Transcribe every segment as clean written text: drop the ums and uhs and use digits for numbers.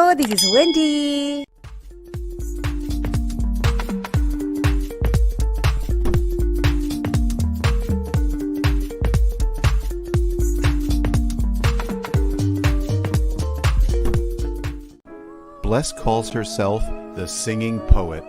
Hello, this is Wendy. Bles calls herself the singing poet.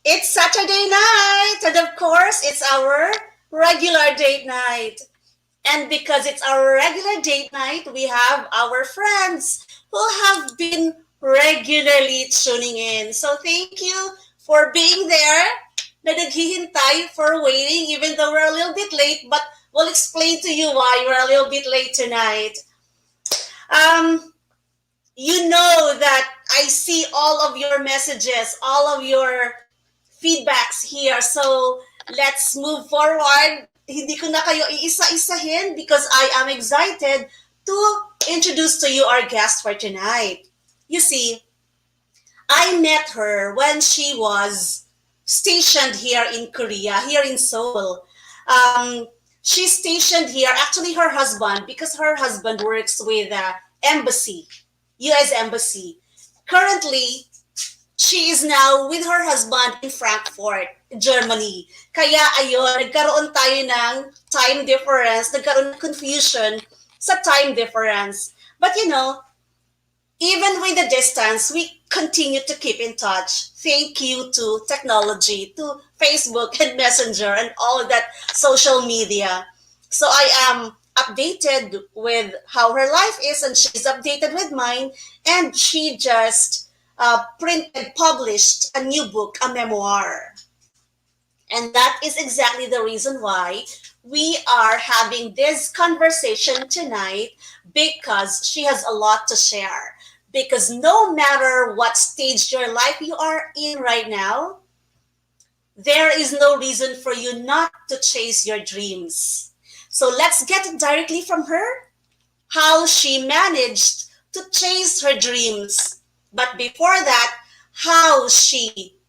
It's Saturday night, and of course, it's our regular date night. And because it's our regular date night, we have our friends who have been regularly tuning in. So thank you for being there. Na naghihintay for waiting, even though we're a little bit late, but we'll explain to you why we're a little bit late tonight. You know that I see all of your messages, all of your feedbacks here. So let's move forward. Hindi ko na kayo iisa-isahin because I am excited to introduce to you our guest for tonight. You see, I met her when she was stationed here in Korea, here in Seoul. She's stationed here, actually her husband, because her husband works with the embassy, U.S. Embassy. Currently, she is now with her husband in Frankfurt, Germany. Kaya ayun, nagkaroon tayo ng time difference, nagkaroon ng confusion sa time difference. But you know, even with the distance, we continue to keep in touch. Thank you to technology, to Facebook and Messenger and all of that social media. So I am updated with how her life is, and she's updated with mine, and she just published a new book, a memoir. And that is exactly the reason why we are having this conversation tonight, because she has a lot to share. Because no matter what stage your life you are in right now, there is no reason for you not to chase your dreams. So let's get it directly from her, how she managed to chase her dreams. But before that, how she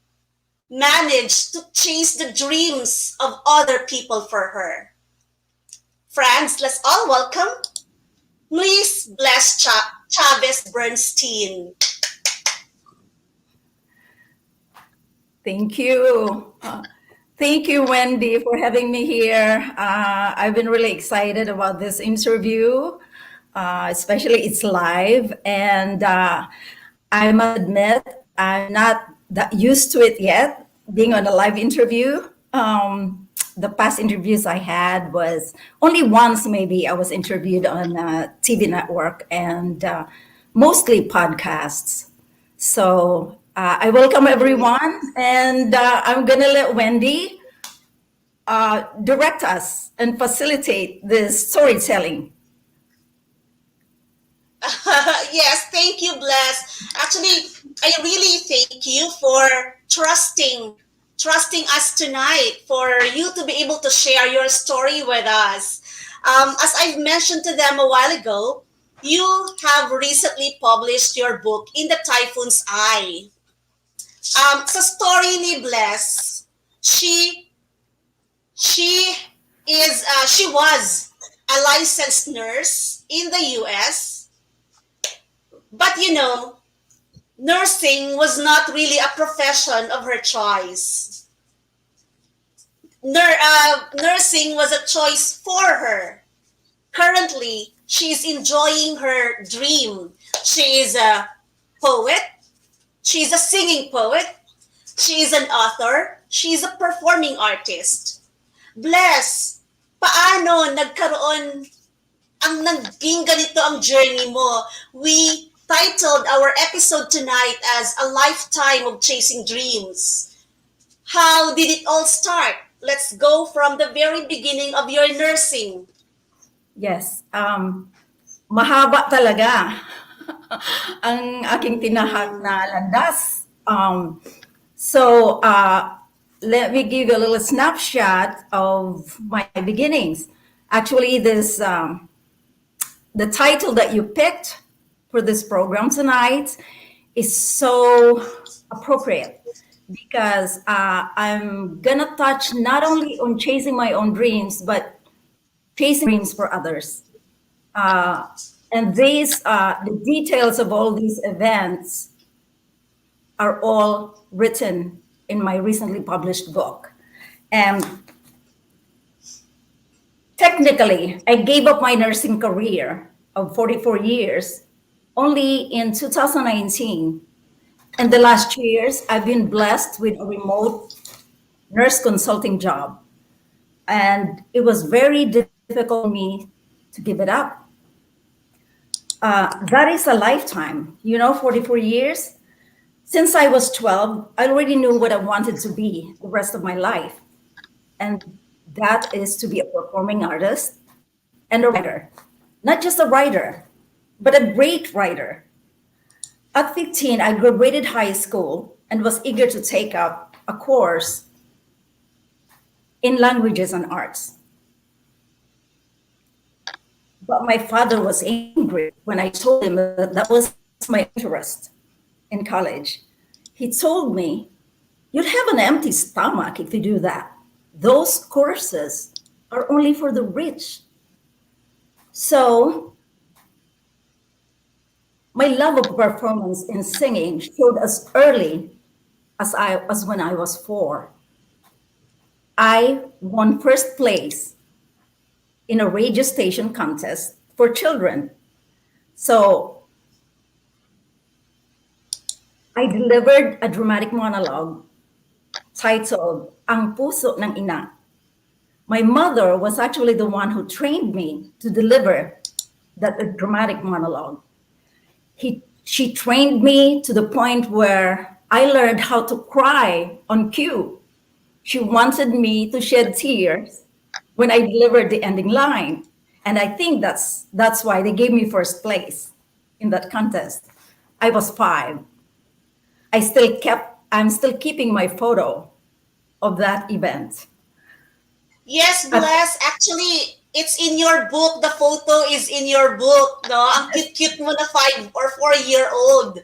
managed to chase the dreams of other people for her. Friends, let's all welcome Bles Chavez-Bernstein. Thank you. Thank you, Wendy, for having me here. I've been really excited about this interview, especially it's live. And I must admit, I'm not that used to it yet, being on a live interview. The past interviews I had was only once, maybe I was interviewed on a TV network, and mostly podcasts. So I welcome everyone, and I'm gonna let Wendy direct us and facilitate this storytelling. Yes, thank you, Bles. Actually, I really thank you for trusting us tonight, for you to be able to share your story with us. As I've mentioned to them a while ago, you have recently published your book, In the Typhoon's Eye. Sa story ni Bles, she was a licensed nurse in the U.S., but you know, nursing was not really a profession of her choice. Nursing was a choice for her. Currently, she is enjoying her dream. She is a poet. She is a singing poet. She is an author. She is a performing artist. Bles, paano nagkaroon ang naging ganito ang journey mo? We titled our episode tonight as A Lifetime of Chasing Dreams. How did it all start? let's go from the very beginning of your nursing. Yes. Mahaba talaga ang aking tinahak na landas. So let me give you a little snapshot of my beginnings. Actually, the title that you picked for this program tonight is so appropriate because I'm gonna touch not only on chasing my own dreams, but chasing dreams for others. Uh, and the details of all these events are all written in my recently published book. And technically, I gave up my nursing career of 44 years only in 2019. And the last 2 years, I've been blessed with a remote nurse consulting job. And it was very difficult for me to give it up. That is a lifetime, 44 years. Since I was 12, I already knew what I wanted to be the rest of my life. And that is to be a performing artist and a writer. Not just a writer, but a great writer. At 15, I graduated high school and was eager to take up a course in languages and arts. But my father was angry when I told him that that was my interest in college. He told me, "You'll have an empty stomach if you do that. Those courses are only for the rich." So my love of performance in singing showed as early as when I was 4. I won first place in a radio station contest for children. So I delivered a dramatic monologue titled Ang Puso ng Ina. My mother was actually the one who trained me to deliver that dramatic monologue. She trained me to the point where I learned how to cry on cue. She wanted me to shed tears when I delivered the ending line. And I think that's why they gave me first place in that contest. I was 5. I'm still keeping my photo of that event. Yes, Bles, actually, it's in your book. The photo is in your book, no? Ang cute-cute mo na 5 or 4-year-old.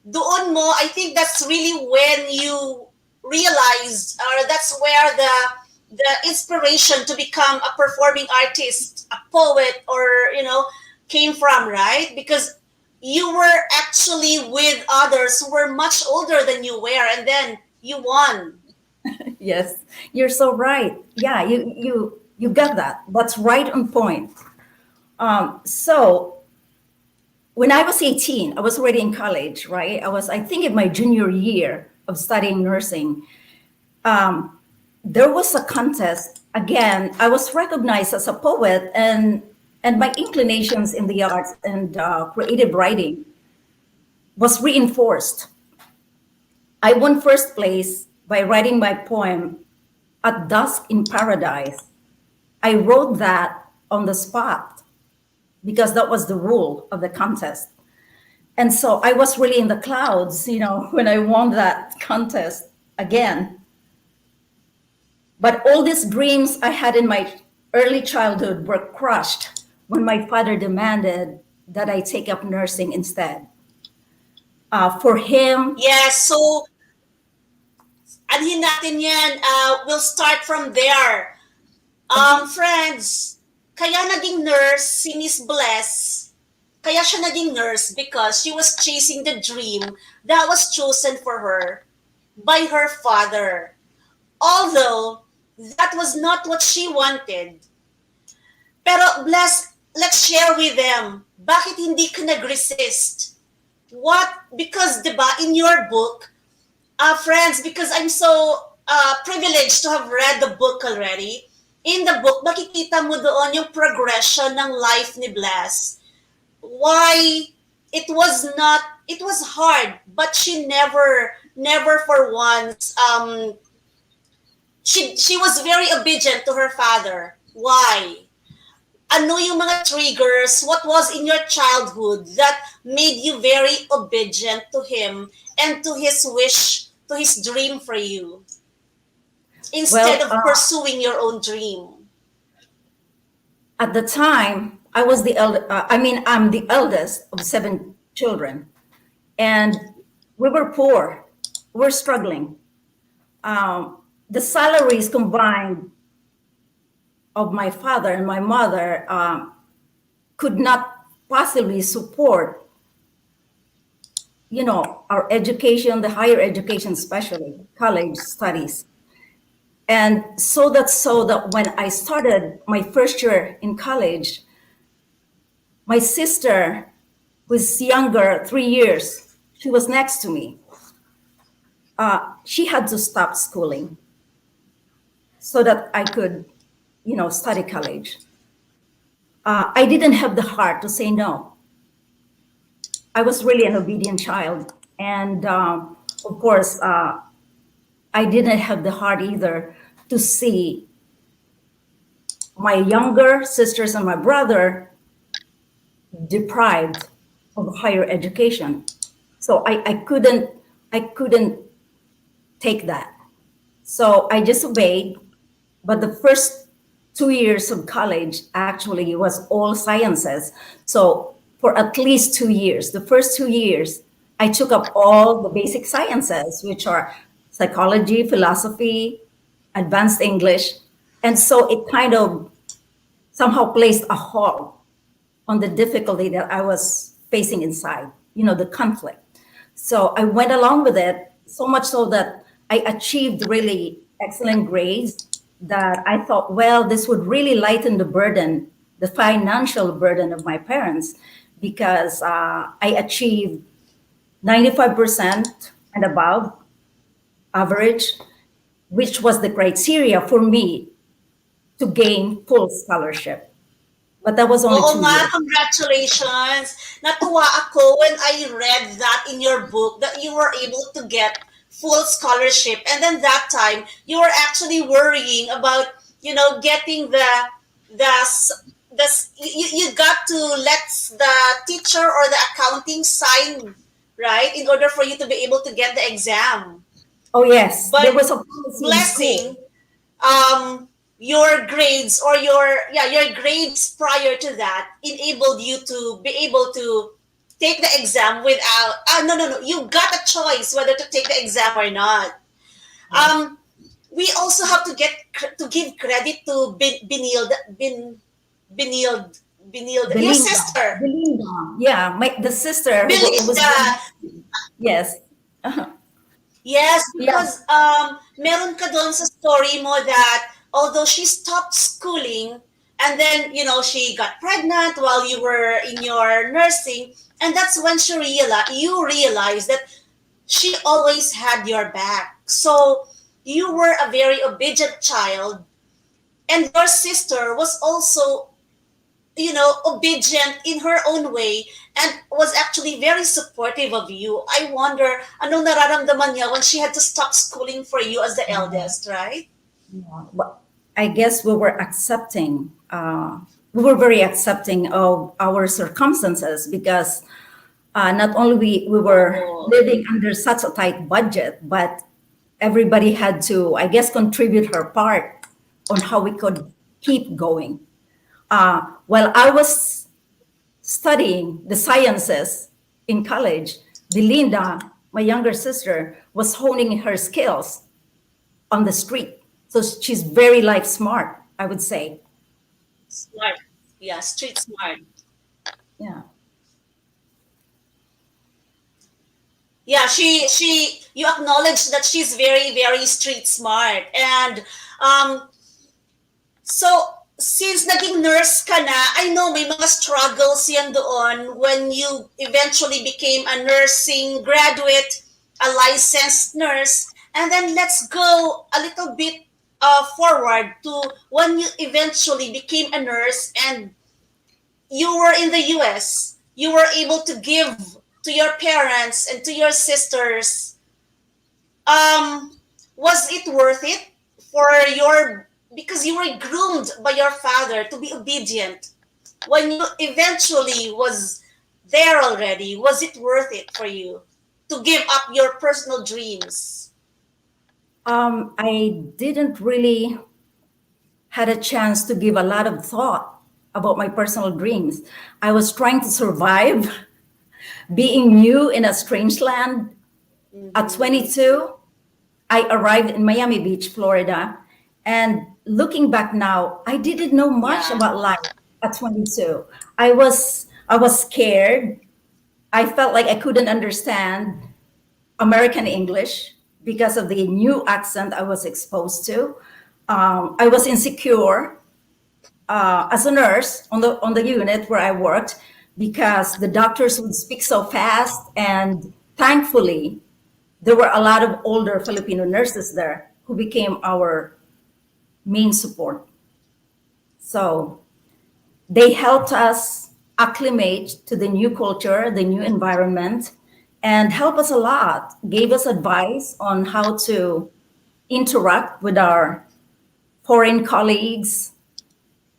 Doon mo, I think that's really when you realized, or that's where the inspiration to become a performing artist, a poet, or, came from, right? Because you were actually with others who were much older than you were, and then you won. Yes, you're so right. Yeah, you got that. That's right on point. So when I was 18, I was already in college, right? I think, in my junior year of studying nursing. There was a contest. Again, I was recognized as a poet, and my inclinations in the arts and creative writing was reinforced. I won first place by writing my poem, At Dusk in Paradise. I wrote that on the spot because that was the rule of the contest. And so I was really in the clouds, when I won that contest again. But all these dreams I had in my early childhood were crushed when my father demanded that I take up nursing instead. For him, Yes, so anhin natin yan. We'll start from there. Friends, kaya naging nurse si Miss Bles. Kaya siya naging nurse because she was chasing the dream that was chosen for her by her father. Although that was not what she wanted. Pero Bles, let's share with them. Bakit hindi ka nag-resist? Because diba, in your book, friends, because I'm so privileged to have read the book already. In the book, makikita mo doon yung progression ng life ni Bles. Why it was hard, but she never for once she was very obedient to her father. Why? Ano yung mga triggers? What was in your childhood that made you very obedient to him and to his wish, to his dream for you, instead Well, of pursuing your own dream? at the time, I was I'm the eldest of 7 children, and we were poor. We're struggling. The salaries combined of my father and my mother could not possibly support, our education, the higher education, especially college studies. And so that when I started my first year in college, my sister, who's younger 3 years, she was next to me. She had to stop schooling so that I could, study college. I didn't have the heart to say no. I was really an obedient child. And of course, I didn't have the heart either to see my younger sisters and my brother deprived of higher education. So I couldn't take that. So I just obeyed. But the first 2 years of college actually was all sciences. So for at least 2 years, the first 2 years, I took up all the basic sciences, which are psychology, philosophy, advanced English. And so it kind of somehow placed a halt on the difficulty that I was facing inside, the conflict. So I went along with it, so much so that I achieved really excellent grades that I thought, well, this would really lighten the burden, the financial burden of my parents, because I achieved 95% and above average, which was the criteria for me to gain full scholarship. But that was only Oo 2 years. congratulations. Natuwa ako when I read that in your book that you were able to get full scholarship. And then that time, you were actually worrying about, getting you got to let the teacher or the accounting sign, right, in order for you to be able to get the exam. Oh, yes. There But was a policy in blessing, um, your grades or your grades prior to that enabled you to be able to take the exam without no, you got a choice whether to take the exam or not. um we also have to give credit to Benilde, your Belinda. sister Belinda. Yeah, the sister who was, Belinda. yes. Yes, Yeah. because meron ka doon sa story mo that although she stopped schooling and then, she got pregnant while you were in your nursing, and that's when you realized that she always had your back. So you were a very obedient child, and your sister was also, obedient in her own way and was actually very supportive of you. I wonder, anong nararamdaman niya when she had to stop schooling for you as the eldest, right? Well, I guess we were very accepting of our circumstances because not only we were Oh. living under such a tight budget, but everybody had to, I guess, contribute her part on how we could keep going. While I was studying the sciences in college, Belinda, my younger sister, was honing her skills on the street. So she's very life smart, I would say. Smart. Yeah, street smart. Yeah. Yeah, you acknowledge that she's very, very street smart. And so since naging nurse ka na, I know may mga struggles yan doon when you eventually became a nursing graduate, a licensed nurse. And then let's go a little bit forward to when you eventually became a nurse and you were in the US. You were able to give to your parents and to your sisters. Was it worth it for your, because you were groomed by your father to be obedient. When you eventually was there already, was it worth it for you to give up your personal dreams? I didn't really had a chance to give a lot of thought about my personal dreams. I was trying to survive being new in a strange land. At Mm-hmm. 22, I arrived in Miami Beach, Florida. And looking back now, I didn't know much Yeah. about life at 22. I was scared. I felt like I couldn't understand American English because of the new accent I was exposed to. I was insecure as a nurse on the unit where I worked because the doctors would speak so fast, and thankfully there were a lot of older Filipino nurses there who became our main support. So they helped us acclimate to the new culture, the new environment, and help us a lot, gave us advice on how to interact with our foreign colleagues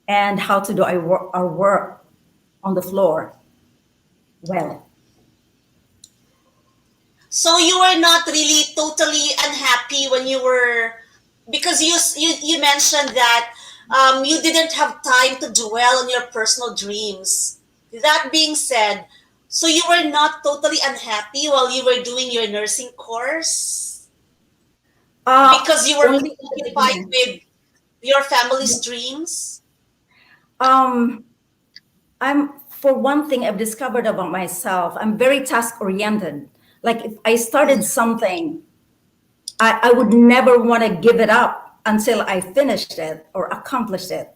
and how to do our work on the floor well. So you were not really totally unhappy when you were, because you mentioned that you didn't have time to dwell on your personal dreams. That being said, so you were not totally unhappy while you were doing your nursing course because you were Only in the preoccupied beginning. with your family's dreams. Um, for one thing, I've discovered about myself, I'm very task oriented. Like if I started something, I would never want to give it up until I finished it or accomplished it.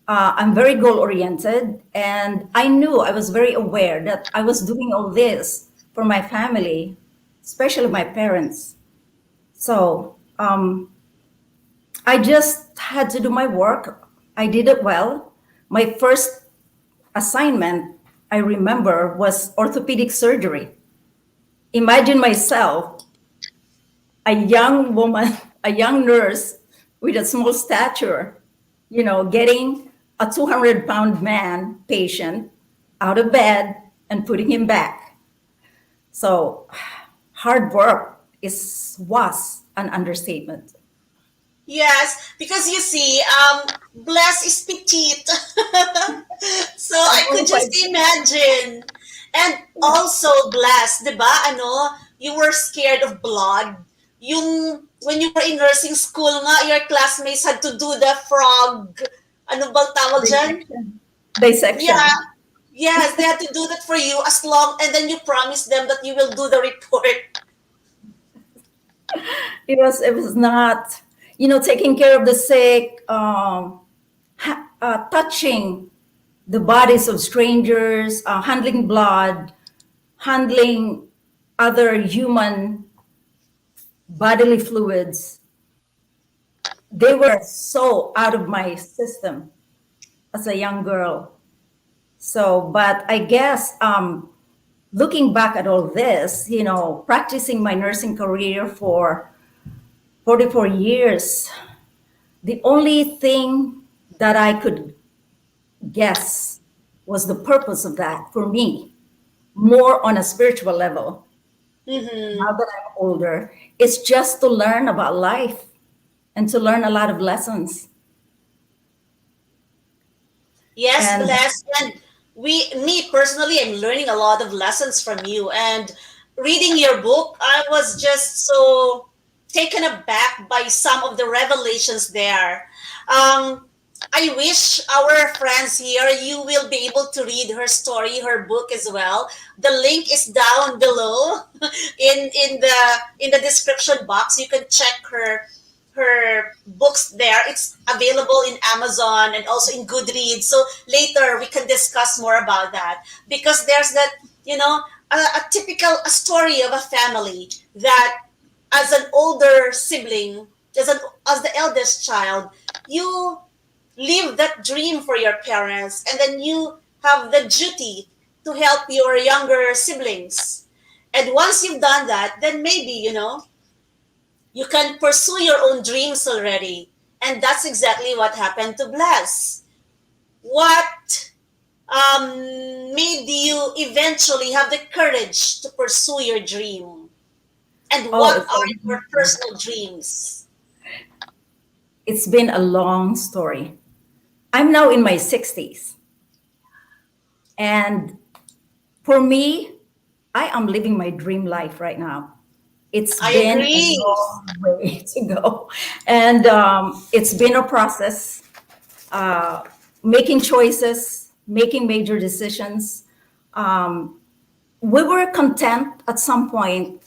I'm very goal oriented, and I knew I was very aware that I was doing all this for my family, especially my parents. So I just had to do my work. I did it well. My first assignment, I remember, was orthopedic surgery. Imagine myself, a young woman, a young nurse with a small stature, getting a 200-pound man patient out of bed and putting him back. So hard work was an understatement. Yes, because you see, Bless is petite. So I'm I only could just 5. imagine. And also, Bless, di ba, ano, you were scared of blood. Yung, when you were in nursing school nga, your classmates had to do the frog. Ano bang tawag dyan? Dissection. Yeah, Dissection. yes, they had to do that for you as long, and then you promise them that you will do the report. It was not, taking care of the sick, touching the bodies of strangers, handling blood, handling other human bodily fluids. They were so out of my system as a young girl. So, but I guess looking back at all this, practicing my nursing career for 44 years, the only thing that I could guess was the purpose of that for me, more on a spiritual level. Now Mm-hmm. that I'm older, it's just to learn about life and to learn a lot of lessons. Yes, And Bless. And me personally, I'm learning a lot of lessons from you. And reading your book, I was just so taken aback by some of the revelations there. I wish our friends here, you will be able to read her story, her book as well. The link is down below in the description box. You can check her books there. It's available in Amazon and also in Goodreads. So later we can discuss more about that because there's that, a typical a story of a family that as an older sibling, as the eldest child, you live that dream for your parents, and then you have the duty to help your younger siblings. And once you've done that, then maybe, You can pursue your own dreams already. And that's exactly what happened to Bles. What made you eventually have the courage to pursue your dream? And Oh, what are your personal dreams? it's been a long story. I'm now in my 60s. And for me, I am living my dream life right now. It's I been a agree. long way to go. And it's been a process, making choices, making major decisions. We were content at some point.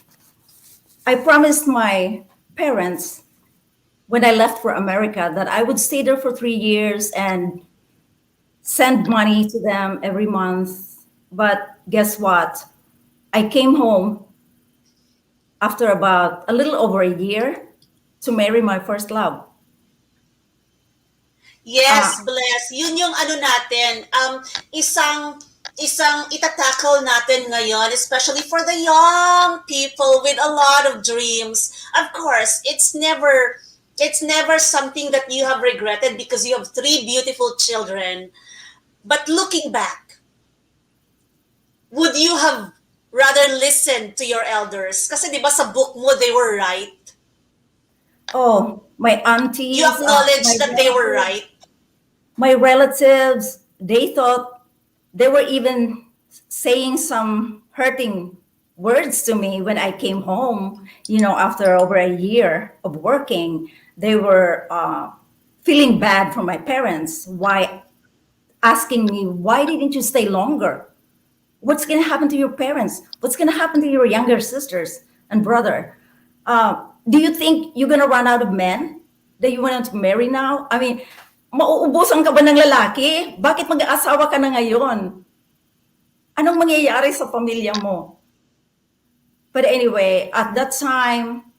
I promised my parents when I left for America that I would stay there for 3 years and send money to them every month. But guess what? I came home after about a little over a year to marry my first love. Uh, Yes, bless. Yun yung ano natin, isang itatakal natin ngayon, especially for the young people with a lot of dreams. Of course, it's never something that you have regretted because you have three beautiful children. But looking back, would you have rather listened to your elders? Kasi 'di ba sa book mo they were right. oh, my You aunties, acknowledge that they were right. my relatives, they thought they were even saying some hurting words to me when I came home, after over a year of working. They were feeling bad for my parents. Why asking me, why didn't you stay longer? What's going to happen to your parents? What's going to happen to your younger sisters and brother? Do you think you're going to run out of men that you want to marry now? I mean, mauubusan ka ba ng lalaki? Bakit mag-aasawa ka na ngayon? Anong mangyayari sa pamilya mo? But anyway, at that time,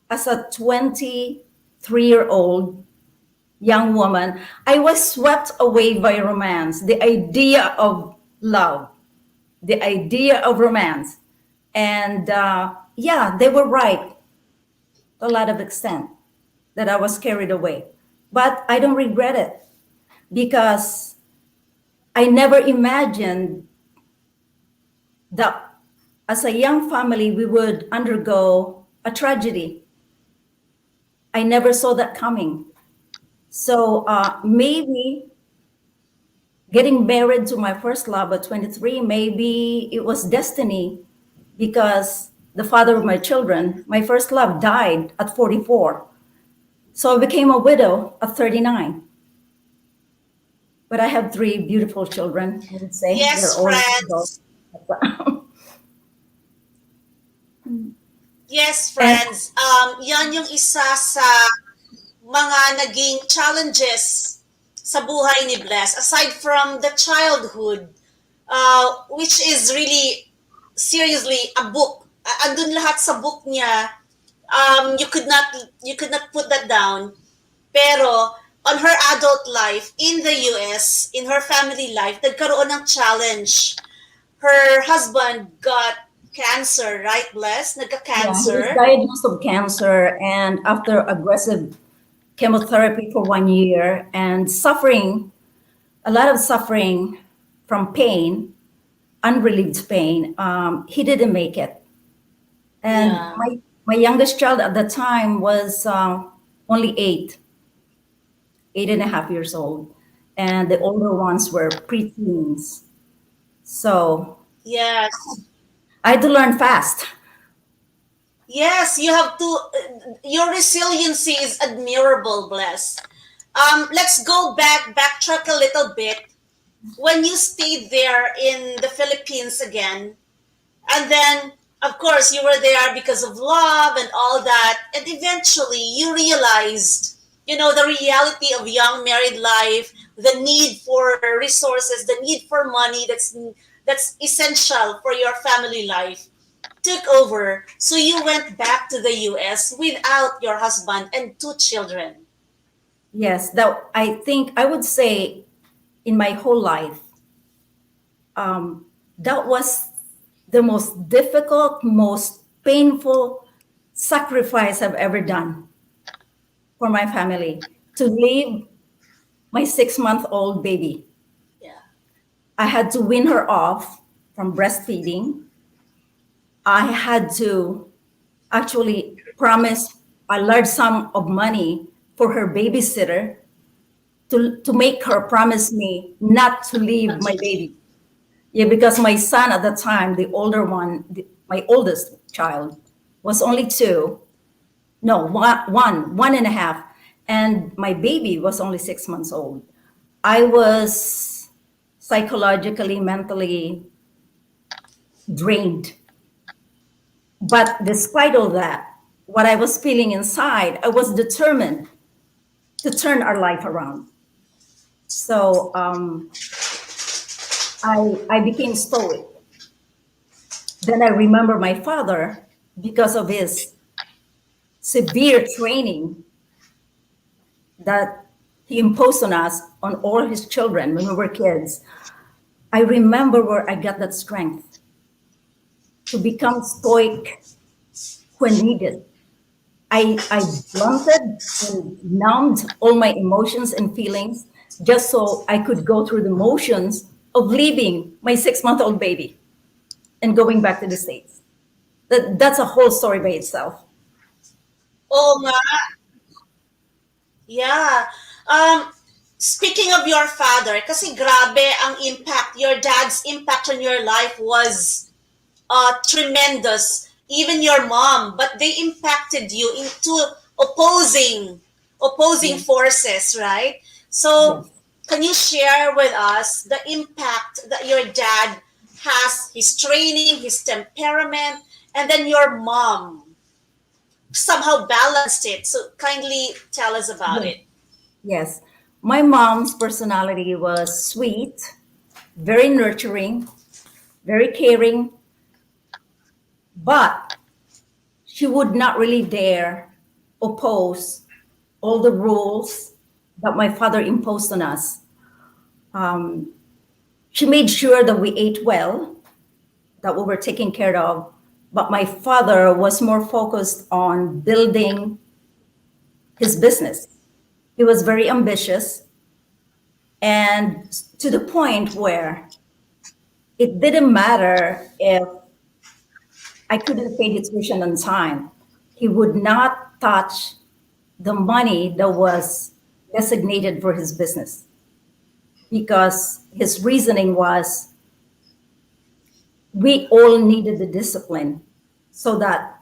as a 23-year-old young woman, I was swept away by romance, the idea of love, the idea of romance. And yeah, they were right to a lot of extent that I was carried away. But I don't regret it because I never imagined that as a young family we would undergo a tragedy. I never saw that coming. So maybe getting married to my first love at 23, maybe it was destiny because the father of my children, my first love, died at 44. So I became a widow at 39. But I have three beautiful children, I would say. They're Yes, all friends. adults. Yes, And friends. Yan yung isa sa mga naging challenges sa buhay ni Bless. Aside from the childhood, which is really, seriously, a book. Andun lahat sa book niya. You could not put that down. Pero, on her adult life, in the US, in her family life, nagkaroon ng challenge. Her husband got cancer, right, Bless? yeah, he was Nagka-cancer. diagnosed of cancer, and after aggressive chemotherapy for 1 year and suffering, a lot of suffering from pain, unrelieved pain, he didn't make it. And Yeah. my youngest child at the time was only 8.5 years old, and the older ones were preteens. So Yes. I had to learn fast. Yes, you have to. Your resiliency is admirable, Bless. Let's go backtrack a little bit. When you stayed there in the Philippines again, and then, of course, you were there because of love and all that, and eventually you realized, the reality of young married life, the need for resources, the need for money that's essential for your family life took over. So you went back to the US without your husband and two children. Yes, that I think I would say in my whole life, that was the most difficult, most painful sacrifice I've ever done for my family to leave my 6-month-old baby. Yeah. I had to wean her off from breastfeeding. I had to actually promise a large sum of money for her babysitter to make her promise me not to leave my baby. Yeah, because my son at the time, the older one, my oldest child, was only 2. No, one and a half. And my baby was only 6 months old. I was psychologically, mentally drained. But despite all that, what I was feeling inside, I was determined to turn our life around. So I became stoic. Then I remember my father, because of his severe training that he imposed on us, on all his children when we were kids. I remember where I got that strength to become stoic when needed. I blunted and numbed all my emotions and feelings just so I could go through the motions of leaving my 6-month-old baby and going back to the States. That's a whole story by itself. Oh, nga. Yeah. Um, Speaking of your father, kasi grabe ang impact, your dad's impact on your life was tremendous. Even your mom, but they impacted you into opposing Yes. forces, right? So, Yes. can you share with us the impact that your dad has, his training, his temperament, and then your mom somehow balanced it? So, kindly tell us about Yes. it. Yes. My mom's personality was sweet, very nurturing, very caring, but she would not really dare oppose all the rules that my father imposed on us. Um, she made sure that we ate well, that we were taken care of, but my father was more focused on building his business. He was very ambitious, and to the point where it didn't matter if I couldn't pay the tuition on time. He would not touch the money that was designated for his business because his reasoning was we all needed the discipline so that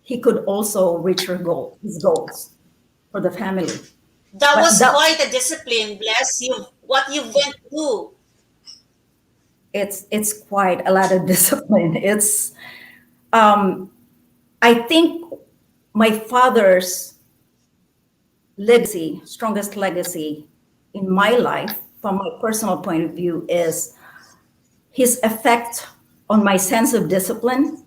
he could also reach his goals for the family. That But was that quite a discipline, bless you. What you went through. it's quite a lot of discipline. It's I think my father's legacy, strongest legacy in my life, from my personal point of view, is his effect on my sense of discipline.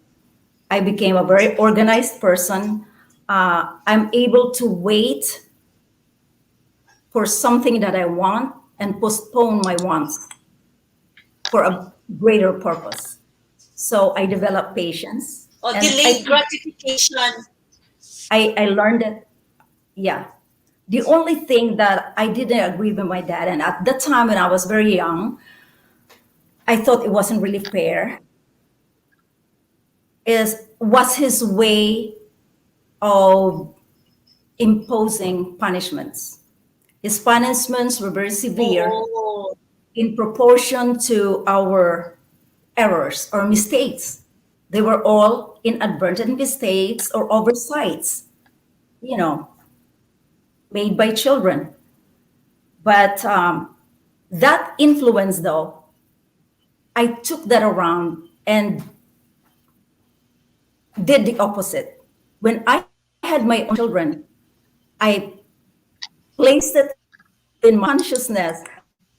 I became a very organized person. I'm able to wait for something that I want and postpone my wants for a greater purpose. So I developed patience. Or And delayed gratification. I learned that, yeah. The only thing that I didn't agree with my dad, and at that time when I was very young, I thought it wasn't really fair, was his way of imposing punishments. His punishments were very severe Oh, in proportion to our errors or mistakes. They were all inadvertent mistakes or oversights, you know, made by children. But that influence, though, I took that around and did the opposite. When I had my own children, I placed it in my consciousness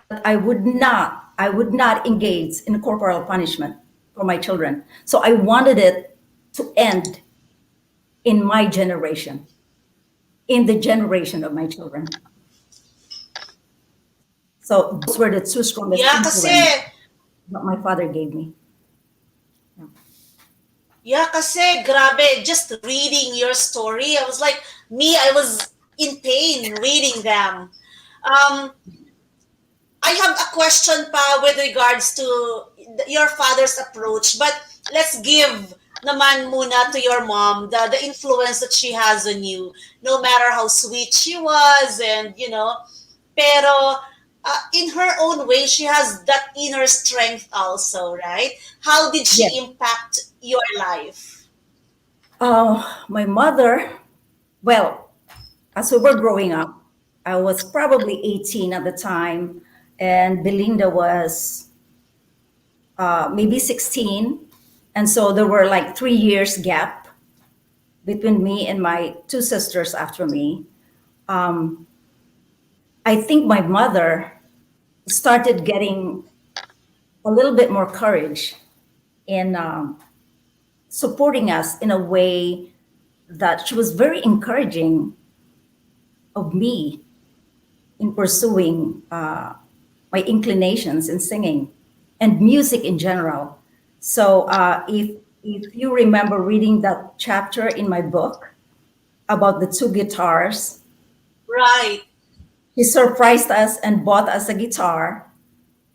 that I would not engage in corporal punishment for my children. So I wanted it to end in my generation, in the generation of my children. So those were the two strongest yeah, kasi influence that my father gave me. Yeah, kasi grabe, just reading your story, I was like, me, I was in pain reading them. Um, I have a question pa with regards to your father's approach, but let's give naman muna to your mom the influence that she has on you, no matter how sweet she was, and pero in her own way, she has that inner strength also, right? How did Yes. she impact your life? My mother, well, as we were growing up, I was probably 18 at the time, and Belinda was maybe 16. And so there were like 3 years gap between me and my two sisters after me. Um, I think my mother started getting a little bit more courage in supporting us in a way that she was very encouraging of me in pursuing my inclinations in singing and music in general. So if you remember reading that chapter in my book about the two guitars, Right. he surprised us and bought us a guitar,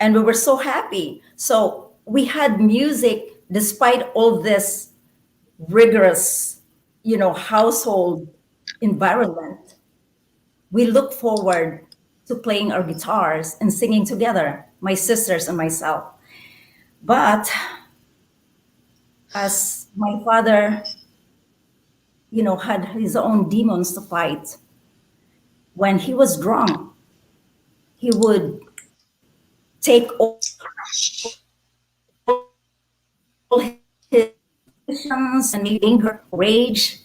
and we were so happy. So we had music despite all this rigorous, household environment. We look forward to playing our guitars and singing together, my sisters and myself. But as my father, had his own demons to fight, when he was drunk, he would take all his emotions and maybe anger, rage,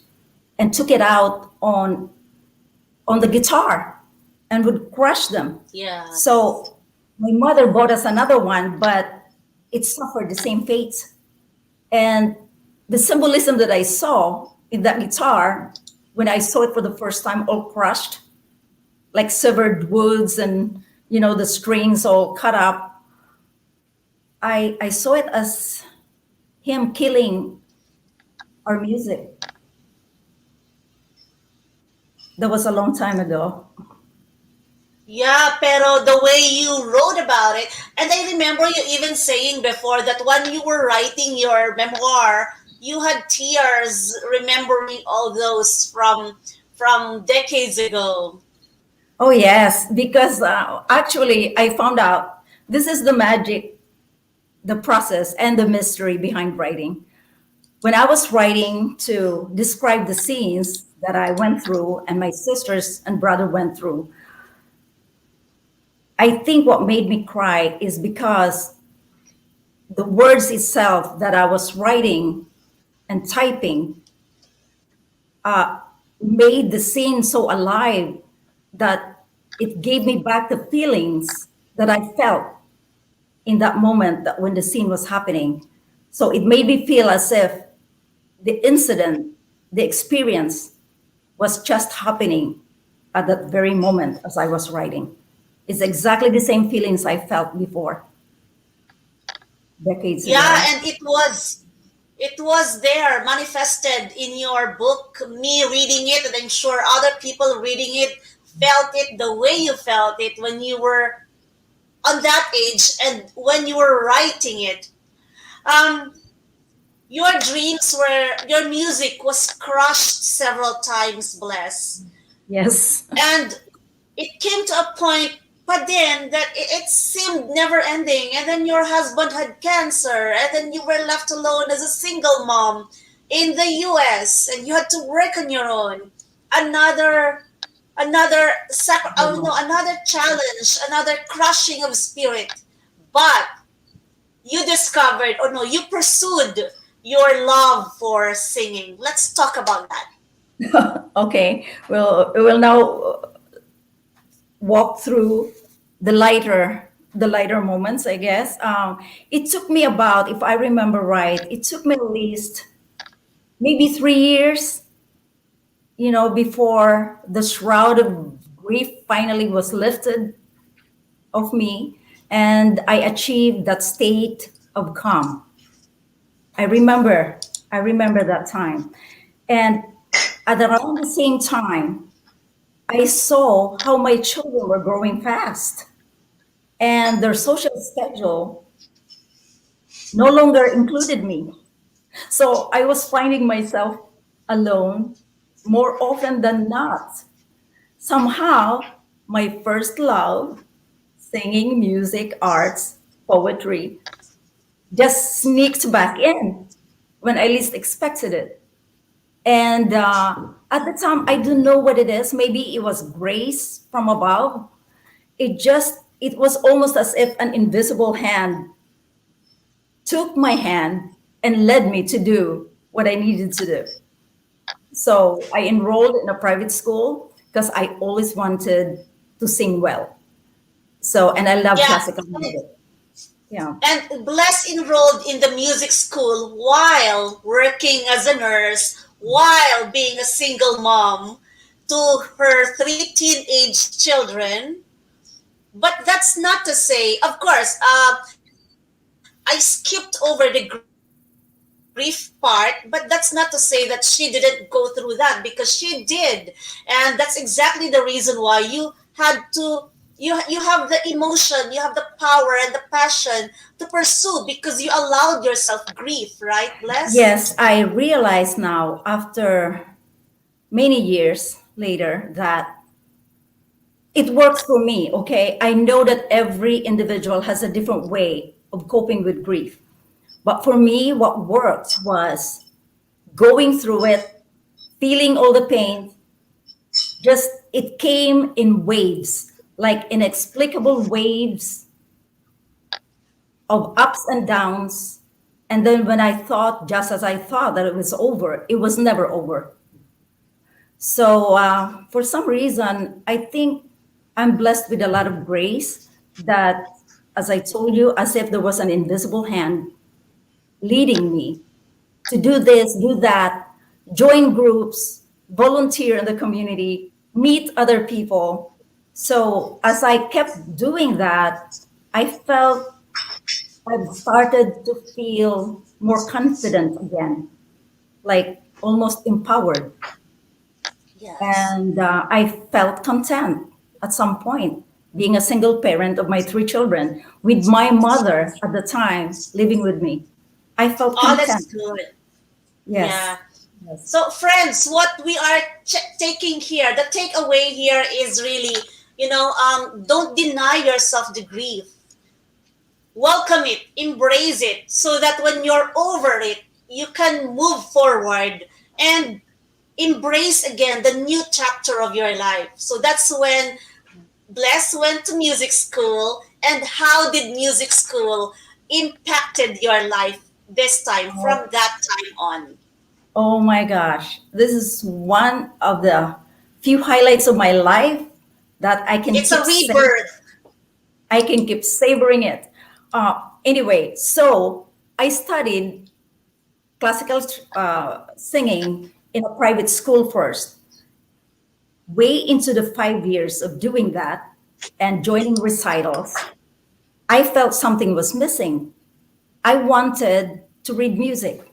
and took it out on the guitar and would crush them. Yes. So my mother bought us another one, but it suffered the same fate. And the symbolism that I saw in that guitar, when I saw it for the first time, all crushed, like severed woods and the strings all cut up, I saw it as him killing our music. That was a long time ago. Yeah, pero the way you wrote about it, and I remember you even saying before that when you were writing your memoir, you had tears remembering all those from decades ago. Oh yes, because actually I found out this is the magic, the process, and the mystery behind writing. When I was writing to describe the scenes that I went through and my sisters and brother went through, I think what made me cry is because the words itself that I was writing and typing made the scene so alive that it gave me back the feelings that I felt in that moment that when the scene was happening. So it made me feel as if the incident, the experience was just happening at that very moment as I was writing. It's exactly the same feelings I felt before, decades Yeah, ago. and it was there manifested in your book. Me reading it, and I'm sure other people reading it felt it the way you felt it when you were on that age and when you were writing it. Um, your music was crushed several times, Bless. Yes. And it came to a point, but then that it seemed never ending. And then your husband had cancer, and then you were left alone as a single mom in the US, and you had to work on your own. Another oh no, another challenge, another crushing of spirit. But you discovered, or no, you pursued your love for singing. Let's talk about that. Okay. Well, we will now walk through the lighter moments, I guess. It took me about, if I remember right, it took me at least maybe 3 years, before the shroud of grief finally was lifted of me, and I achieved that state of calm. I remember I remember that time. And at around the same time, I saw how my children were growing fast and their social schedule no longer included me. So I was finding myself alone more often than not. Somehow, my first love, singing, music, arts, poetry, just sneaked back in when I least expected it. And at the time, I don't know what it is. Maybe it was grace from above. It was almost as if an invisible hand took my hand and led me to do what I needed to do. So I enrolled in a private school because I always wanted to sing well. So, and I love Yeah. classical music. Yeah. And Bless enrolled in the music school while working as a nurse, while being a single mom to her three teenage children. But that's not to say, of course, I skipped over the grief part, but that's not to say that she didn't go through that, because she did. And that's exactly the reason why you had to you have the emotion, you have the power and the passion to pursue, because you allowed yourself grief, right, Bless? Yes, I realize now after many years later that it works for me. Okay. I know that every individual has a different way of coping with grief. But for me, what worked was going through it, feeling all the pain. Just it came in waves, like inexplicable waves of ups and downs. And then when I thought, just as I thought that it was over, it was never over. So for some reason, I think I'm blessed with a lot of grace that, as I told you, as if there was an invisible hand leading me to do this, do that, join groups, volunteer in the community, meet other people. So as I kept doing that, I felt I've started to feel more confident again, like almost empowered. Yes. And I felt content at some point, being a single parent of my three children, with my mother at the time living with me. I felt Oh, that's content. good. Yes. Yeah. Yes. So, friends, what we are taking here, the takeaway here is really, don't deny yourself the grief. Welcome it, embrace it, so that when you're over it, you can move forward and embrace again the new chapter of your life. So that's when Bless went to music school, and how did music school impacted your life this time, from that time on? Oh my gosh. This is one of the few highlights of my life that It's a rebirth. I can keep savoring it. Anyway, so I studied classical singing in a private school first. Way into the 5 years of doing that and joining recitals, I felt something was missing. I wanted to read music.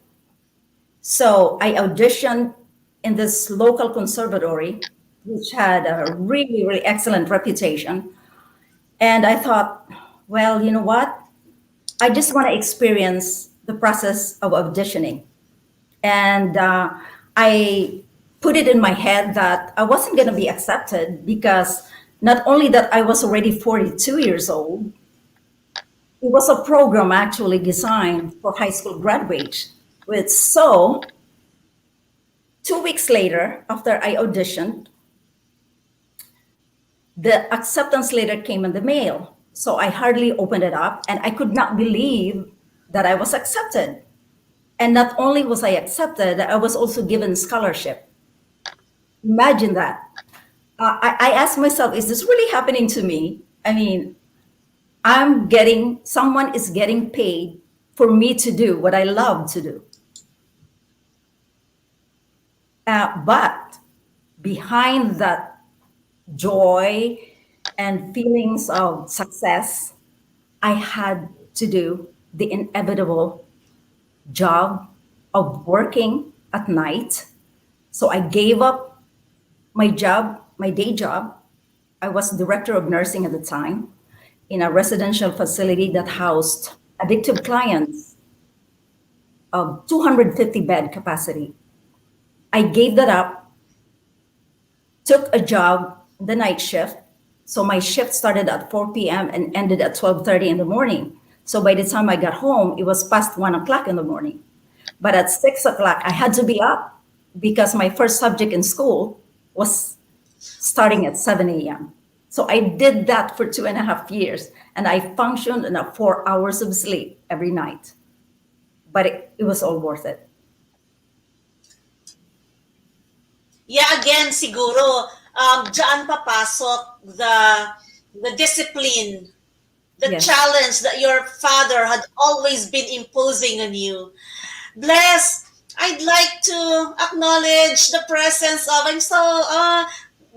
So I auditioned in this local conservatory, which had a really, really excellent reputation. And I thought, well, you know what? I just want to experience the process of auditioning. And I put it in my head that I wasn't going to be accepted because not only that I was already 42 years old, it was a program actually designed for high school graduates. So 2 weeks later, after I auditioned, the acceptance letter came in the mail. So I hardly opened it up and I could not believe that I was accepted. And not only was I accepted, I was also given scholarship. Imagine that. I asked myself, is this really happening to me? I mean, someone is getting paid for me to do what I love to do. But behind that joy and feelings of success, I had to do the inevitable job of working at night. So I gave up my job, my day job. I was director of nursing at the time in a residential facility that housed addictive clients of 250 bed capacity. I gave that up, took a job, the night shift. So my shift started at 4 p.m. and ended at 12:30 in the morning. So by the time I got home, it was past 1 o'clock in the morning. But at 6 o'clock, I had to be up because my first subject in school was starting at 7 a.m. So I did that for 2.5 years, and I functioned on 4 hours of sleep every night. But it was all worth it. Yeah, again, siguro, dyan papasok the discipline, the Yes. challenge that your father had always been imposing on you. Bless, I'd like to acknowledge the presence of,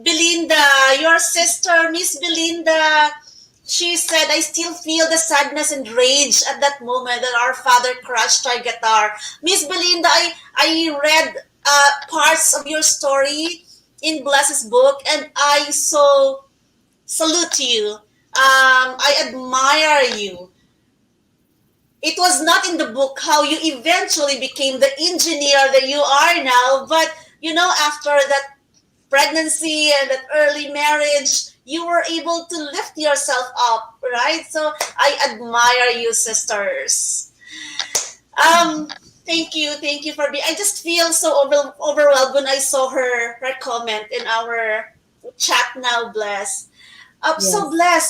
Belinda, your sister, Miss Belinda. She said, I still feel the sadness and rage at that moment that our father crushed our guitar. Miss Belinda, I read parts of your story in Bless's book, and I so salute you. I admire you. It was not in the book how you eventually became the engineer that you are now, but after that pregnancy and that early marriage, you were able to lift yourself up, right? So I admire you, sisters. Um, thank you for being. I just feel so overwhelmed when I saw her comment in our chat now, Bless. So Yes. Bless,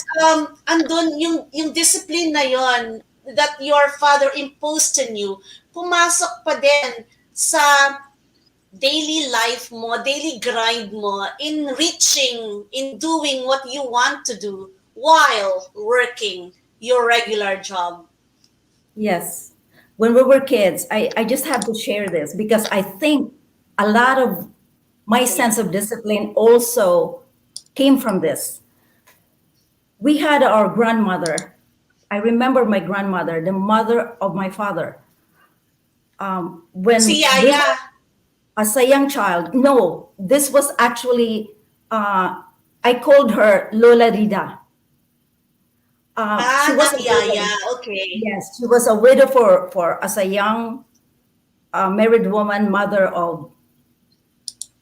andun yung discipline na yon that your father imposed on you, pumasok pa din sa daily life mo, daily grind mo in reaching, in doing what you want to do while working your regular job. Yes. When we were kids, I just have to share this because I think a lot of my sense of discipline also came from this. We had our grandmother. I remember my grandmother, the mother of my father. Si When we Yaya, were as a young child, no, this was actually, I called her Lola Rida. She was not a Yaya, widow. okay. Yes, she was a widow for as a young married woman, mother of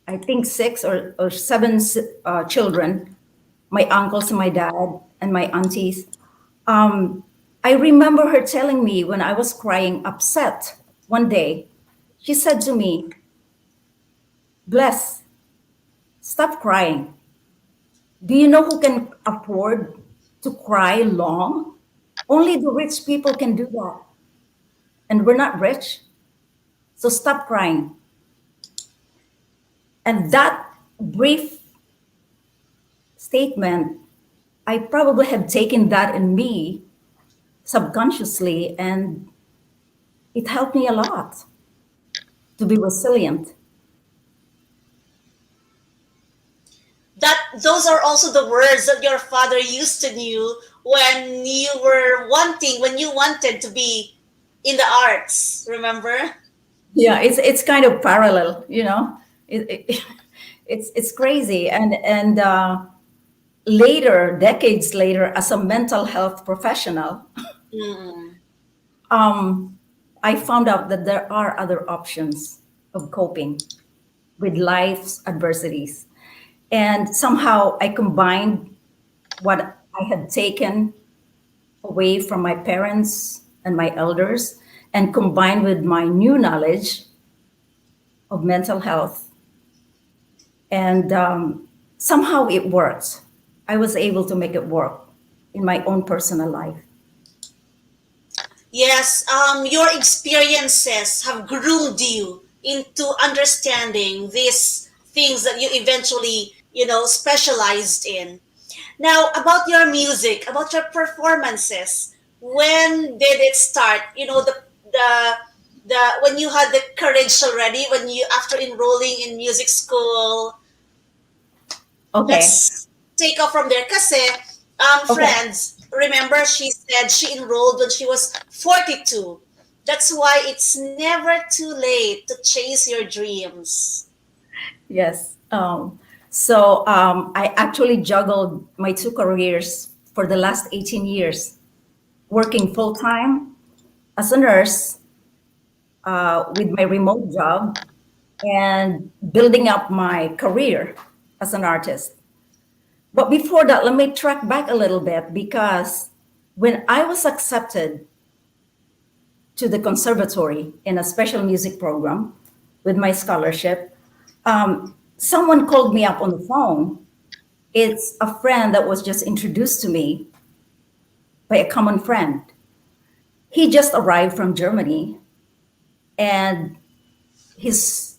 I think six or seven children, my uncles, my dad, and my aunties. Um, I remember her telling me when I was crying, upset one day, she said to me, Bless, stop crying. Do you know who can afford to cry long? Only the rich people can do that. And we're not rich. So stop crying. And that brief statement, I probably had taken that in me subconsciously, and it helped me a lot to be resilient. That those are also the words that your father used to you when you wanted to be in the arts, remember? Yeah, it's kind of parallel, you know. It's crazy, and later, decades later, as a mental health professional, Mm. um, I found out that there are other options of coping with life's adversities. And somehow I combined what I had taken away from my parents and my elders and combined with my new knowledge of mental health. And somehow it worked. I was able to make it work in my own personal life. Yes, your experiences have groomed you into understanding these things that you eventually, specialized in. Now, about your music, about your performances, when did it start? The when you had the courage already, when you after enrolling in music school. Okay. Let's take off from there. Kasi, Okay. friends, remember she said she enrolled when she was 42. That's why it's never too late to chase your dreams. Yes. So I actually juggled my two careers for the last 18 years, working full time as a nurse with my remote job and building up my career as an artist. But before that, let me track back a little bit because when I was accepted to the conservatory in a special music program with my scholarship, someone called me up on the phone. It's a friend that was just introduced to me by a common friend. He just arrived from Germany, and his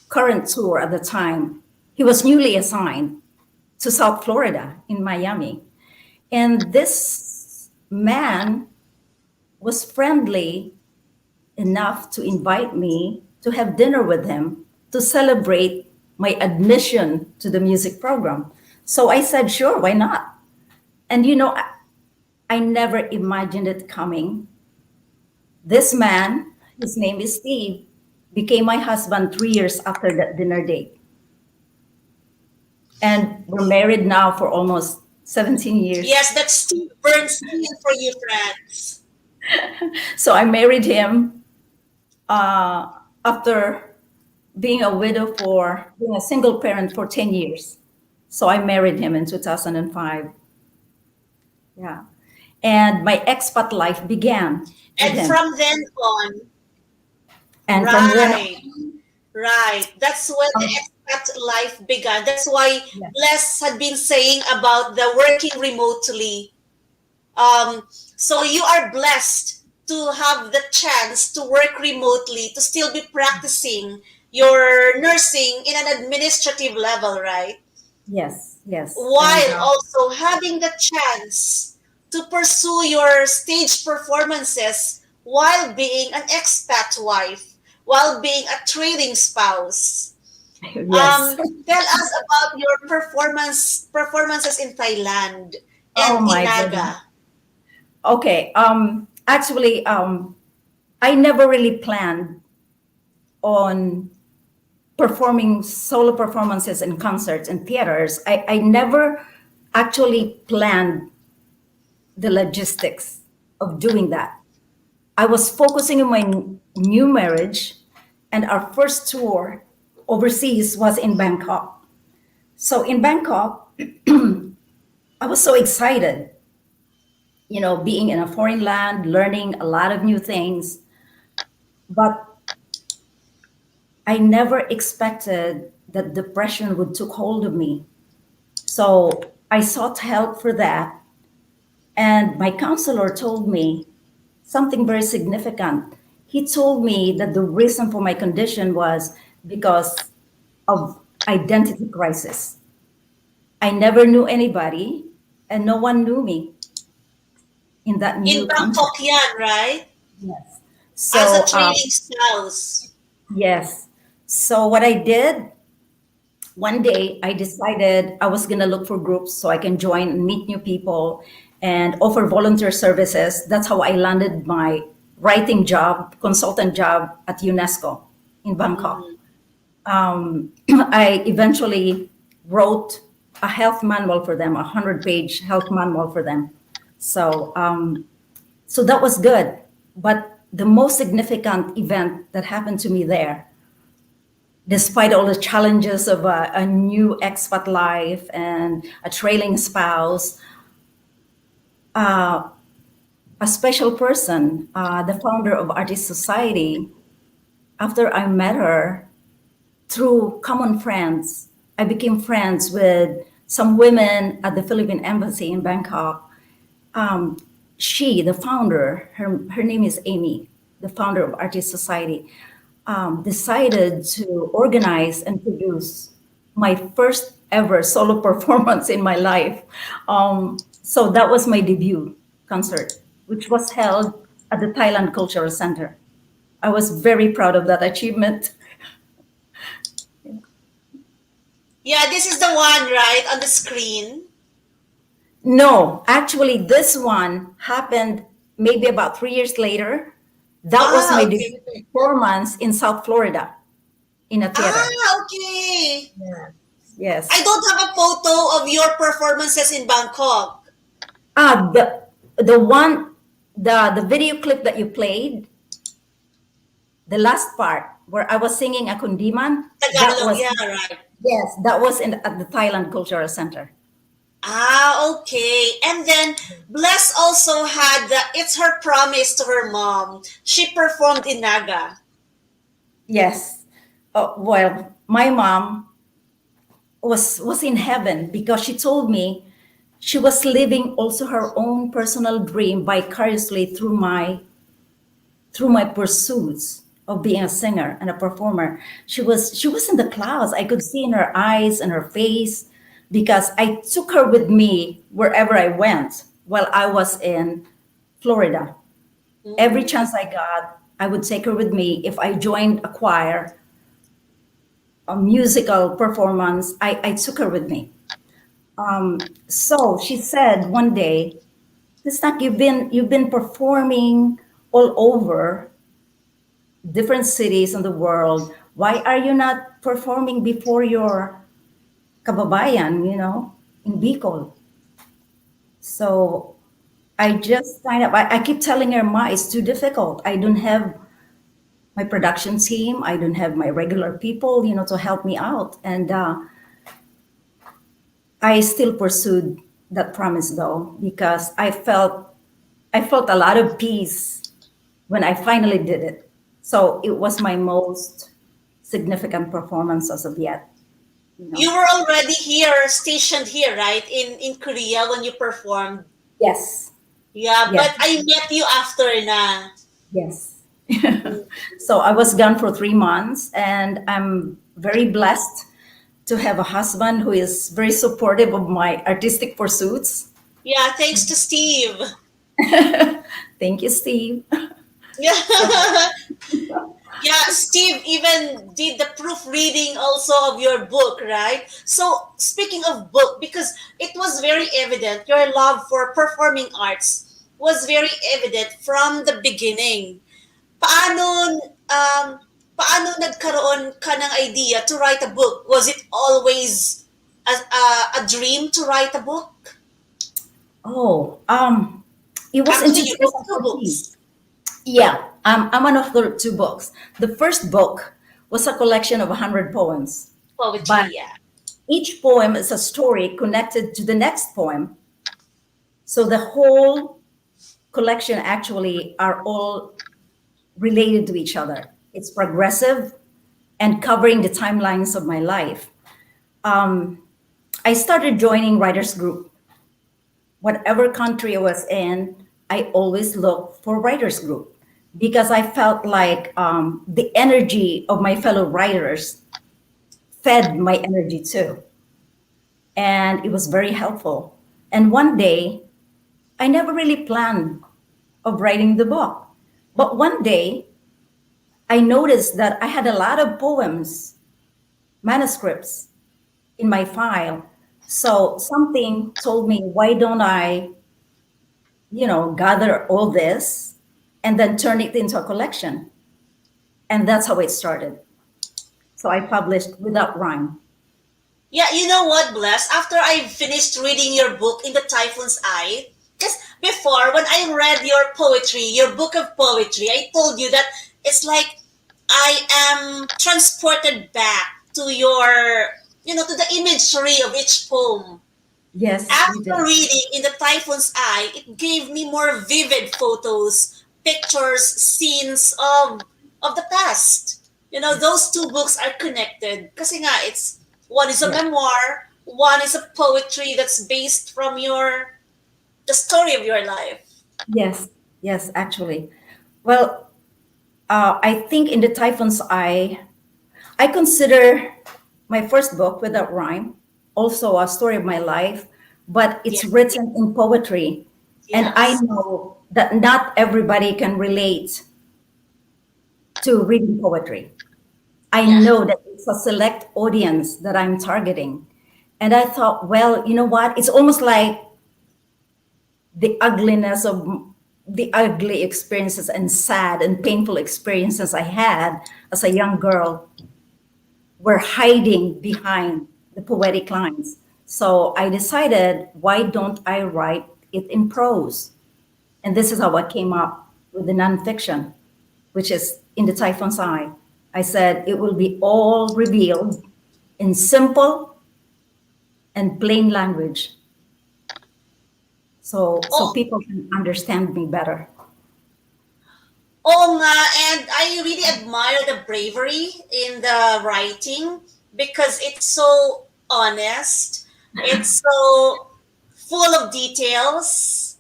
current tour at the time, he was newly assigned to South Florida in Miami. And this man was friendly enough to invite me to have dinner with him to celebrate my admission to the music program. So I said, sure, why not? And I never imagined it coming. This man, his name is Steve, became my husband 3 years after that dinner date. And we're married now for almost 17 years. Yes, that's Steve Bernstein for you, friends. So I married him after being a widow for being a single parent for 10 years. So I married him in 2005. Yeah. And my expat life began with And him. from then on, And from then on, right, right. That's when the expat life began. That's why yeah, Bles had been saying about the working remotely. So you are blessed to have the chance to work remotely, to still be practicing your nursing in an administrative level, right? yes, yes. And While also having the chance to pursue your stage performances while being an expat wife, while being a trailing spouse. yes. Tell us about your performances in Thailand Oh and in my goodness. Naga. Okay. Actually, I never really planned on performing solo performances in concerts and theaters. I never actually planned the logistics of doing that. I was focusing on my new marriage, and our first tour overseas was in Bangkok. So in Bangkok, I was so excited, being in a foreign land, learning a lot of new things. But I never expected that depression would take hold of me. So I sought help for that. And my counselor told me something very significant. He told me that the reason for my condition was because of identity crisis. I never knew anybody, and no one knew me in that In new country. Bangkok yan, right? Yes. As a So, trailing spouse. yes. So, what I did one day, I decided I was going to look for groups so I can join and meet new people and offer volunteer services. That's how I landed my writing job, consultant job at UNESCO in Bangkok. Mm. I eventually wrote a health manual for them, a 100-page health manual for them. So that was good. But the most significant event that happened to me there, despite all the challenges of a new expat life and a trailing spouse, a special person, the founder of Artist Society, after I met her through common friends, I became friends with some women at the Philippine Embassy in Bangkok. She, the founder, her name is Amy, the founder of Artist Society, decided to organize and produce my first ever solo performance in my life. So that was my debut concert, which was held at the Thailand Cultural Center. I was very proud of that achievement. Yeah, this is the one, right, on the screen. No, actually, this one happened maybe about 3 years later. That was my Okay. debut performance in South Florida in a theater. Okay. I Yes. don't have a photo of your performances in Bangkok. Ah, the one the video clip that you played, the last part where I was singing a kundiman, that Tagalog, was, yeah, right. yes, that was in at the Thailand Cultural Center. Okay. And then Bless also had It's Her Promise to her mom. She performed in Naga. Yes. Well, my mom was in heaven because she told me she was living also her own personal dream vicariously through my pursuits of being a singer and a performer. She was in the clouds. I could see in her eyes and her face because I took her with me wherever I went while I was in Florida. Every Mm. chance I got, I would take her with me. If I joined a choir, a musical performance, I took her with me. So she said one day, Tisnak, you've been performing all over different cities in the world. Why are you not performing before your kababayan, in Bicol? So I just kind of, I keep telling her, Ma, it's too difficult. I don't have my production team. I don't have my regular people, to help me out. And I still pursued that promise though, because I felt a lot of peace when I finally did it. So it was my most significant performance as of yet. You You know. were already here, stationed here, right? In Korea when you performed. Yes. Yeah, Yes. but I met you after na. Yes. So I was gone for 3 months, and I'm very blessed to have a husband who is very supportive of my artistic pursuits. Yeah, thanks to Steve. Thank you, Steve. So Yeah. Yeah, Steve even did the proofreading also of your book, right? So, speaking of book, because it was very evident, your love for performing arts was very evident from the beginning. Paano, paano nagkaroon ka ng idea to write a book? Was it always a dream to write a book? oh, it was in Actually, you wrote two 2014. books. Yeah, I'm one of the two books. The first book was a collection of 100 poems, Poetry, but yeah. each poem is a story connected to the next poem. So the whole collection actually are all related to each other. It's progressive and covering the timelines of my life. Um, I started joining writers group. Whatever country I was in, I always looked for writers group because I felt like the energy of my fellow writers fed my energy too, and it was very helpful. And one day, I never really planned of writing the book, but one day I noticed that I had a lot of poems, manuscripts in my file. So something told me, why don't I, gather all this and then turn it into a collection? And that's how it started. So I published Without Rhyme. Yeah, you know what, Bless? After I finished reading your book in the Typhoon's Eye, because before when I read your poetry, your book of poetry, I told you that it's like I am transported back to to the imagery of each poem. Yes, you After did. reading in the Typhoon's Eye, it gave me more vivid photos, pictures, scenes of the past. Those two books are connected. Kasi nga, it's one is a Yes, memoir, one is a poetry that's based from the story of your life. yes, yes, actually. Well, I think in the Typhoon's Eye, I consider my first book, Without Rhyme, also a story of my life, but Yeah. it's written in poetry. And I Yes. know that not everybody can relate to reading poetry. I Yeah. know that it's a select audience that I'm targeting. And I thought, well, you know what? It's almost like the ugliness of the ugly experiences and sad and painful experiences I had as a young girl were hiding behind the poetic lines. So I decided, why don't I write it in prose? And this is how I came up with the nonfiction, which is In the Typhoon's Eye. I said it will be all revealed in simple and plain language. So Oh, people can understand me better. oo nga, and I really admire the bravery in the writing because it's so honest. It's so full of details.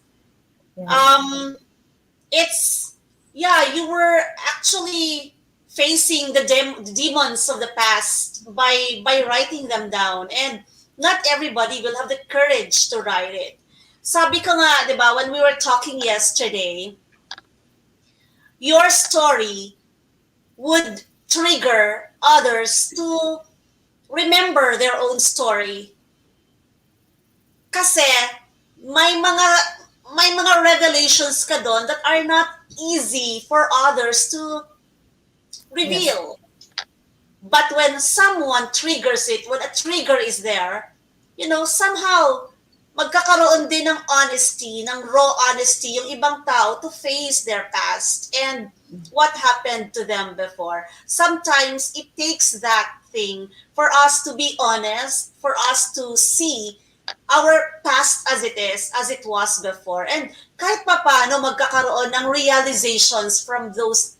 Yes, Um, it's yeah, you were actually facing the demons of the past by writing them down, and not everybody will have the courage to write it. Sabi ko nga, 'di ba, when we were talking yesterday, your story would trigger others to remember their own story kasi may mga may mga revelations ka doon that are not easy for others to yes, reveal. But when someone triggers it, when a trigger is there, somehow magkakaroon din ng honesty, ng raw honesty, yung ibang tao to face their past and what happened to them before. Sometimes it takes that thing for us to be honest, for us to see our past as it is, as it was before. And kahit pa paano magkakaroon ng realizations from those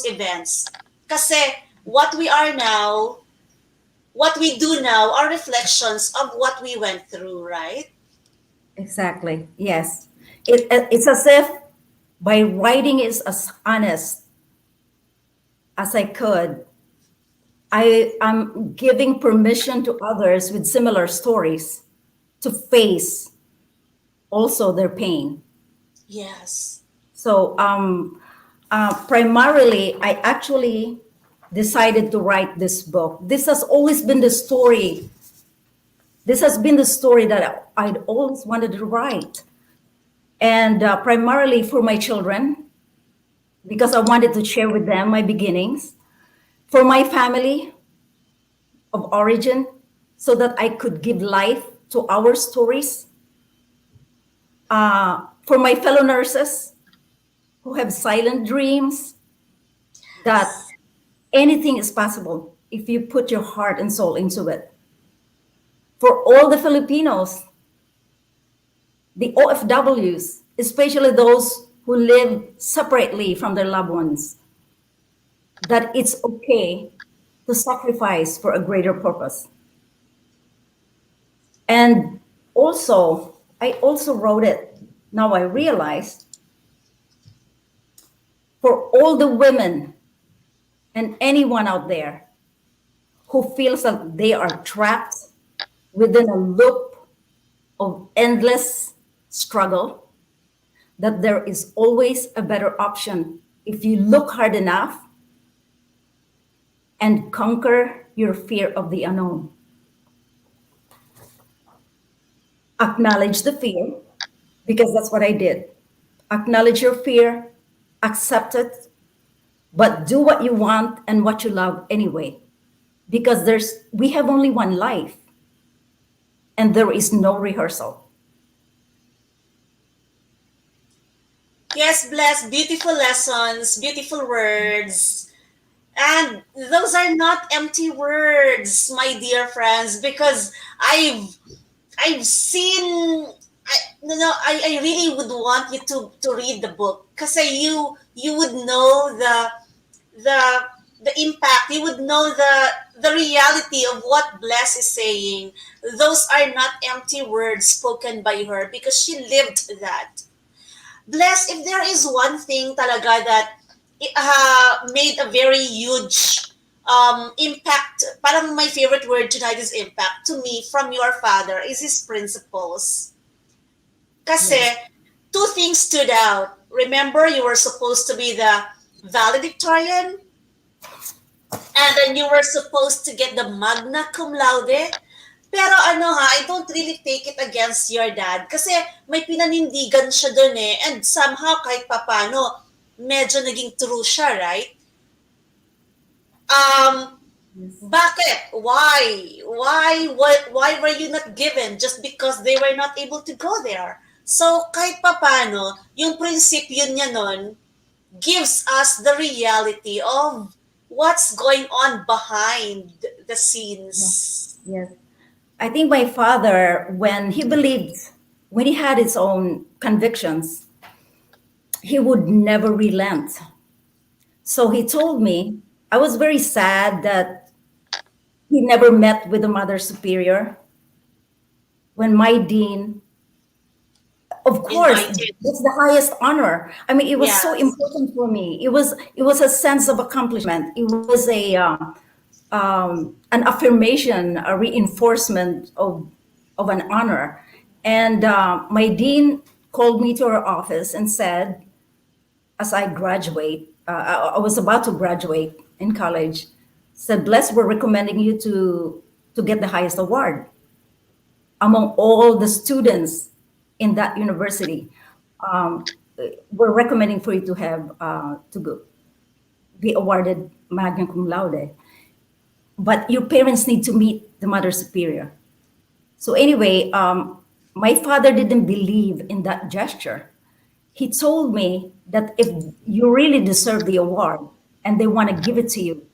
events. Kasi what we are now, what we do now are reflections of what we went through, right? exactly. Yes. It's as if by writing it as honest as I could, I am giving permission to others with similar stories to face also their pain. Yes. So primarily, I actually decided to write this book. This has always been the story. This has been the story that I'd always wanted to write. And primarily for my children, because I wanted to share with them my beginnings, for my family of origin, so that I could give life to our stories, for my fellow nurses who have silent dreams, that anything is possible if you put your heart and soul into it. For all the Filipinos, the OFWs, especially those who live separately from their loved ones, that it's okay to sacrifice for a greater purpose. And also, I also wrote it. Now I realized, for all the women and anyone out there who feels that they are trapped within a loop of endless struggle, that there is always a better option if you look hard enough and conquer your fear of the unknown. Acknowledge the fear, because that's what I did. Acknowledge your fear, accept it, but do what you want and what you love anyway. Because we have only one life, and there is no rehearsal. Yes, Bless, beautiful lessons, beautiful words. And those are not empty words, my dear friends, because I've seen I really would want you to read the book because you would know the the impact, you would know the reality of what Bless is saying. Those are not empty words spoken by her because she lived that. Bless, if there is one thing talaga that made a very huge impact, parang my favorite word tonight is impact to me from your father is his principles. Kasi Yes. two things stood out. Remember, you were supposed to be the valedictorian, and then you were supposed to get the magna cum laude. Pero ano ha, I don't really take it against your dad kasi may pinanindigan siya dun eh. And somehow kahit papano, medyo naging true siya, right? Um, bakit? Why were you not given just because they were not able to go there? So kahit papano, yung prinsipyo niya nun gives us the reality of what's going on behind the scenes. Yes. I think my father, when he had his own convictions, he would never relent. So he told me, I was very sad that he never met with the Mother Superior. When my dean, of course, Invited. it's the highest honor. I mean, it was so Yes. important for me. It was a sense of accomplishment. It was an affirmation, a reinforcement of an honor. And my dean called me to her office and said, as I graduate, I was about to graduate in college, said, Bles, we're recommending you to get the highest award among all the students in that university. Um, we're recommending for you to have to go, be awarded magna cum laude. But your parents need to meet the Mother Superior. So anyway, my father didn't believe in that gesture. He told me that if you really deserve the award and they want to give it to you,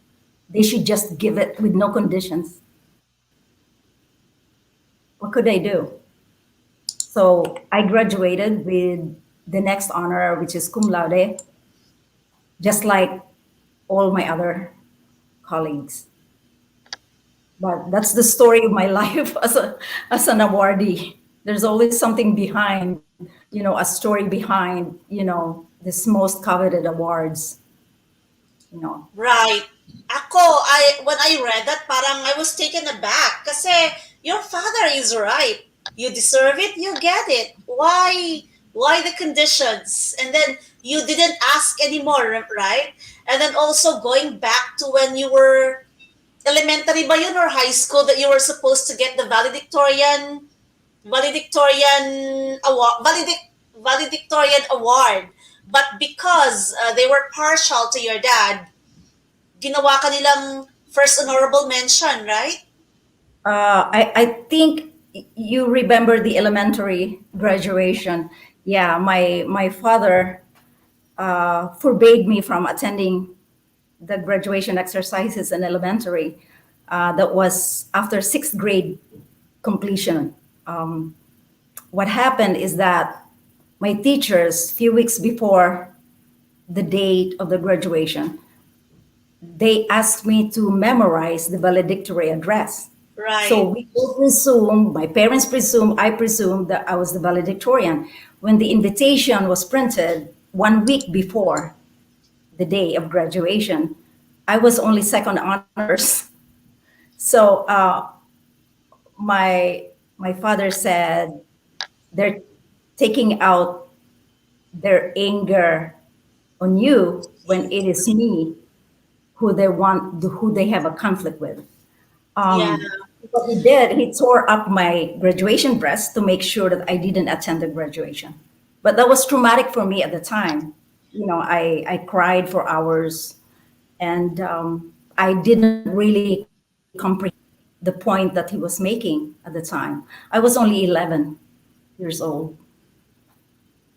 they should just give it with no conditions. What could I do? So I graduated with the next honor, which is cum laude, just like all my other colleagues. But that's the story of my life as an awardee. There's always something behind, a story behind, this most coveted awards. Right. When I read that, parang I was taken aback kasi your father is right. You deserve it, you get it. Why the conditions? And then you didn't ask anymore, right? And then also going back to when you were elementary ba yun or high school that you were supposed to get the valedictorian award. But because they were partial to your dad, ginawa ka nilang first honorable mention, right? I think you remember the elementary graduation. Yeah, my father forbade me from attending the graduation exercises in elementary. That was after sixth grade completion. What happened is that my teachers, few weeks before the date of the graduation, they asked me to memorize the valedictory address. Right. So we all presume, my parents presume, I presume that I was the valedictorian. When the invitation was printed 1 week before the day of graduation, I was only second honors. So my father said they're taking out their anger on you when it is me who they have a conflict with. Yeah. What he did, he tore up my graduation dress to make sure that I didn't attend the graduation. But that was traumatic for me at the time. I cried for hours, and I didn't really comprehend the point that he was making at the time. I was only 11 years old.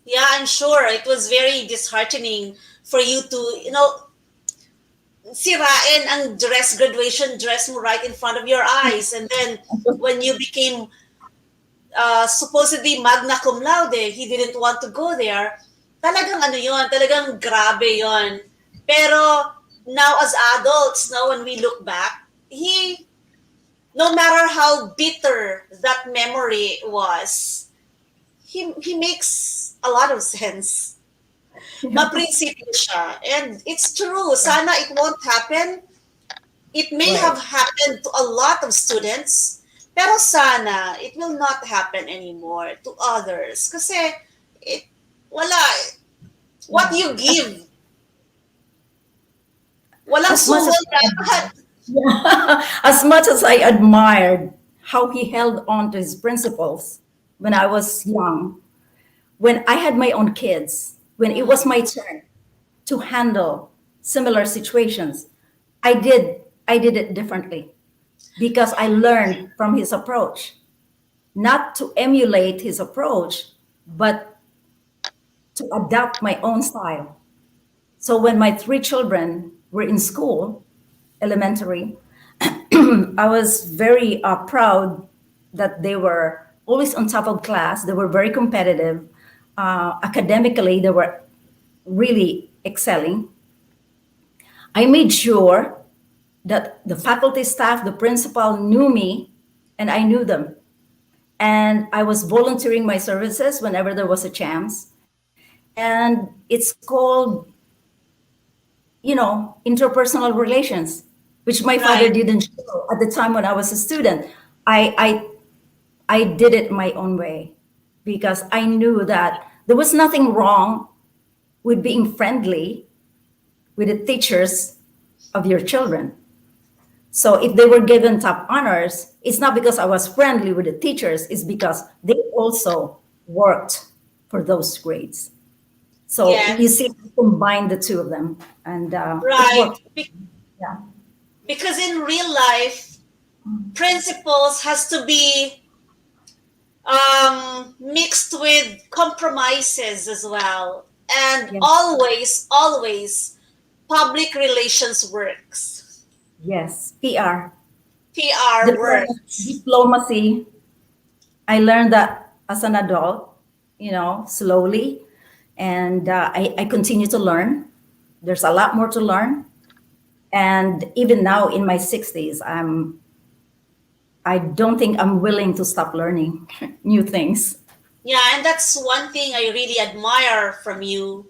Yeah, I'm sure it was very disheartening for you to, sirain ang graduation dress mo right in front of your eyes. And then when you became supposedly magna cum laude, he didn't want to go there. Talagang talagang grabe yon. Pero now as adults, when we look back, no matter how bitter that memory was, he makes a lot of sense. Maprinsipyo siya. And it's true. Sana it won't happen. It may Right. have happened to a lot of students, pero sana it will not happen anymore to others. Kasi wala. What you give, walang As much suhol as dapat. As much as I admired how he held on to his principles when I was young, when I had my own kids, when it was my turn to handle similar situations, I did it differently because I learned from his approach, not to emulate his approach, but to adapt my own style. So when my three children were in school, elementary, I was very proud that they were always on top of class. They were very competitive. Academically, they were really excelling. I made sure that the faculty staff, the principal knew me and I knew them. And I was volunteering my services whenever there was a chance. And it's called, interpersonal relations, which my father Right. didn't show at the time when I was a student. I did it my own way because I knew that there was nothing wrong with being friendly with the teachers of your children. So if they were given top honors, it's not because I was friendly with the teachers, it's because they also worked for those grades. So you Yes. see, combine the two of them, and it Right. worked. Yeah. Because in real life, principles has to be mixed with compromises as well. And Yes. always, always, public relations works. Yes. PR. PR works. Diplomacy. I learned that as an adult, slowly, and I continue to learn. There's a lot more to learn, and even now in my 60s, I don't think I'm willing to stop learning new things. Yeah, and that's one thing I really admire from you.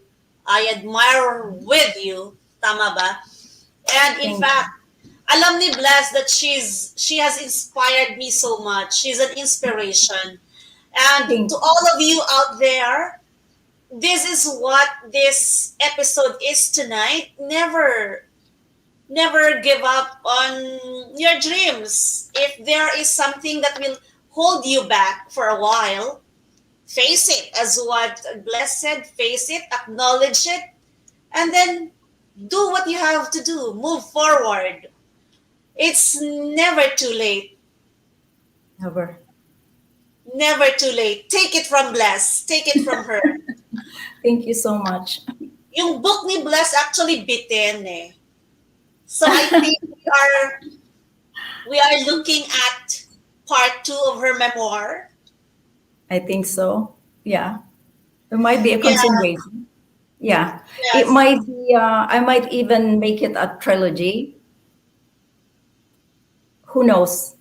I admire with you, tama ba? And in Thank fact, alam ni Bles that she has inspired me so much. She's an inspiration. And thank to all of you out there, this is what this episode is tonight. Never give up on your dreams. If there is something that will hold you back for a while, face it, as what Bless said, face it, acknowledge it, and then do what you have to do. Move forward. It's never too late. never. Never too late. Take it from Bless. Take it from her. Thank you so much. Yung book ni Bless actually bitten eh. So I think we are looking at part 2 of her memoir. I think so. Yeah, there might be a Yeah, continuation. Yeah, it yes. might be. I might even make it a trilogy. Who knows?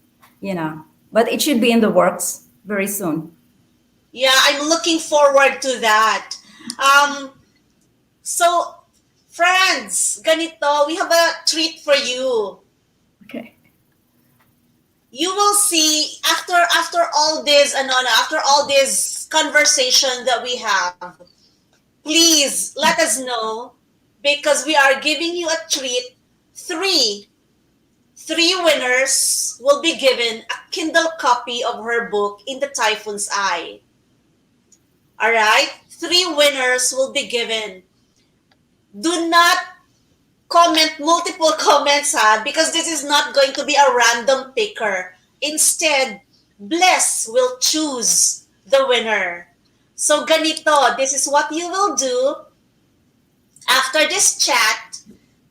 But it should be in the works very soon. Yeah, I'm looking forward to that. Um, so, friends, ganito, we have a treat for you. Okay. You will see after all this, Anona, after all this conversation that we have, please let us know because we are giving you a treat. Three winners will be given a Kindle copy of her book In the Typhoon's Eye. All right? 3 winners will be given. Do not comment multiple comments because this is not going to be a random picker. Instead, Bless will choose the winner. So ganito, this is what you will do. After this chat,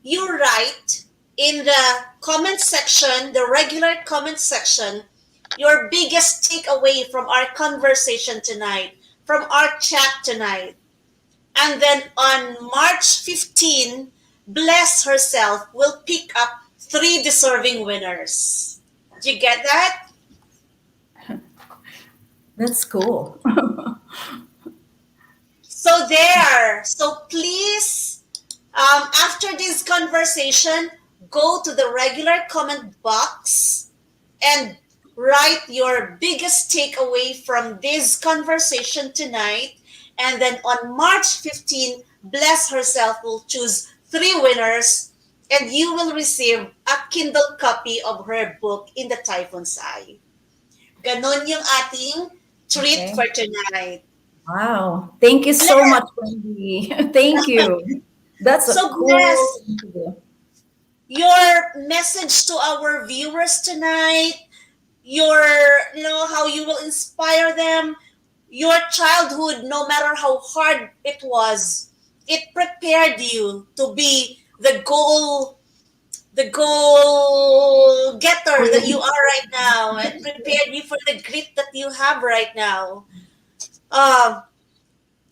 you write in the comment section, the regular comment section, your biggest takeaway from our conversation tonight, from our chat tonight. And then on March 15, Bless herself will pick up 3 deserving winners. Did you get that? That's cool. So there. So please, after this conversation, go to the regular comment box and write your biggest takeaway from this conversation tonight. And then on March 15, Bless herself will choose 3 winners and you will receive a Kindle copy of her book In the Typhoon's Eye. Ganon yung ating treat Okay. for tonight. Wow. Thank you so Bless. much, Wendy. Thank you. That's a So cool Bless, interview. your message to our viewers tonight, your, how you will inspire them, your childhood, no matter how hard it was, it prepared you to be the goal getter that you are right now, and prepared you for the grit that you have right now. Um,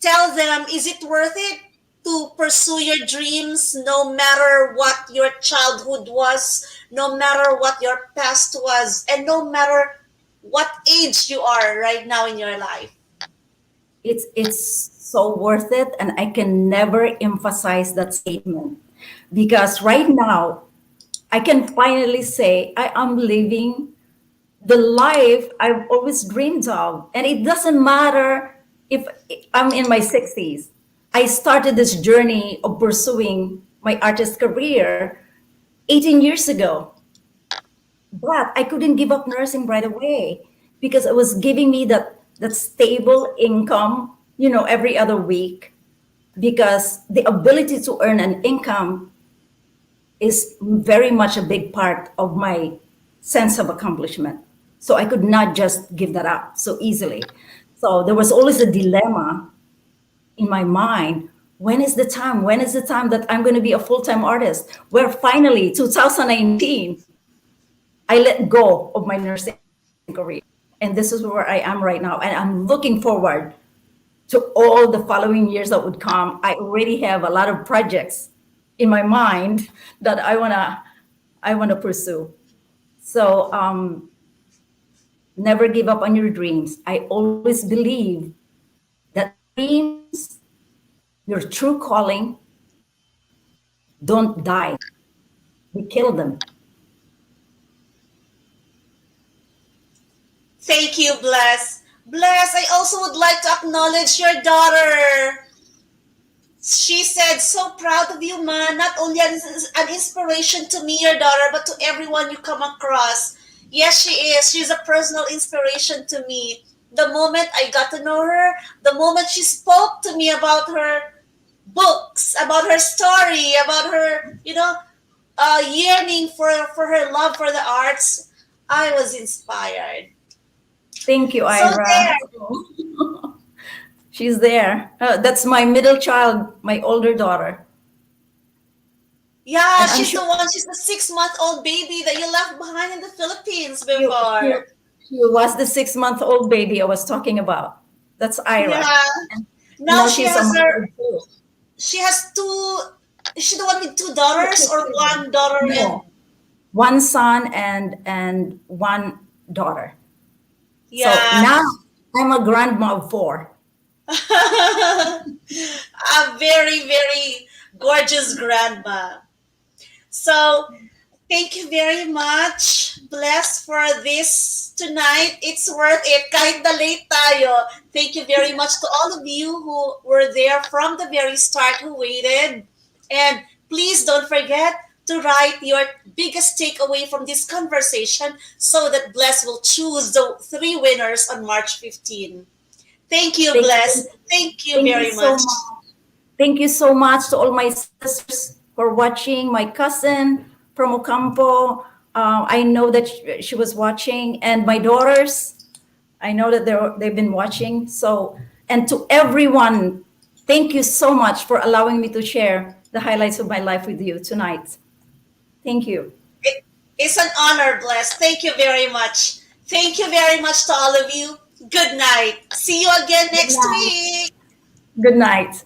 Tell them, is it worth it to pursue your dreams no matter what your childhood was, no matter what your past was, and no matter what age you are right now in your life? It's so worth it, and I can never emphasize that statement because right now I can finally say I am living the life I've always dreamed of. And it doesn't matter if I'm in my 60s. I started this journey of pursuing my artist career 18 years ago, but I couldn't give up nursing right away because it was giving me that stable income, every other week, because the ability to earn an income is very much a big part of my sense of accomplishment. So I could not just give that up so easily. So there was always a dilemma in my mind. When is the time? When is the time that I'm going to be a full time artist? Where finally, 2019, I let go of my nursing career. And this is where I am right now. And I'm looking forward to all the following years that would come. I already have a lot of projects in my mind that I wanna pursue. So never give up on your dreams. I always believe that dreams, your true calling, don't die. We kill them. Thank you, Bless. Bless, I also would like to acknowledge your daughter. She said, so proud of you, man. Not only an inspiration to me, your daughter, but to everyone you come across. Yes, she is. She's a personal inspiration to me. The moment I got to know her, the moment she spoke to me about her books, about her story, about her, yearning for her love for the arts, I was inspired. Thank you, So Ira. there. She's there. That's my middle child, my older daughter. Yeah, And I'm she's sure the one. She's the 6-month-old baby that you left behind in the Philippines she, she, before. she was the 6-month-old baby I was talking about. That's Ira. Yeah. And Now now she she's a has mother too. she has two. Is she the one with two daughters or one daughter and No, one son and one daughter. So yeah, now I'm a grandma of four. a very very gorgeous grandma. So thank you very much, Bless, for this tonight. It's worth it. Kahit na late tayo. Thank you very much to all of you who were there from the very start, who waited. And please don't forget to write your biggest takeaway from this conversation so that Bless will choose the 3 winners on March 15. Thank you, Thank Bless. you, Thank you thank you very so much. much. Thank you so much to all my sisters for watching. My cousin from Ocampo, I know that she was watching, and my daughters, I know that they've been watching. So, and to everyone, thank you so much for allowing me to share the highlights of my life with you tonight. Thank you. It's an honor, Bless. Thank you very much. Thank you very much to all of you. Good night. See you again Good next night. week. Good night.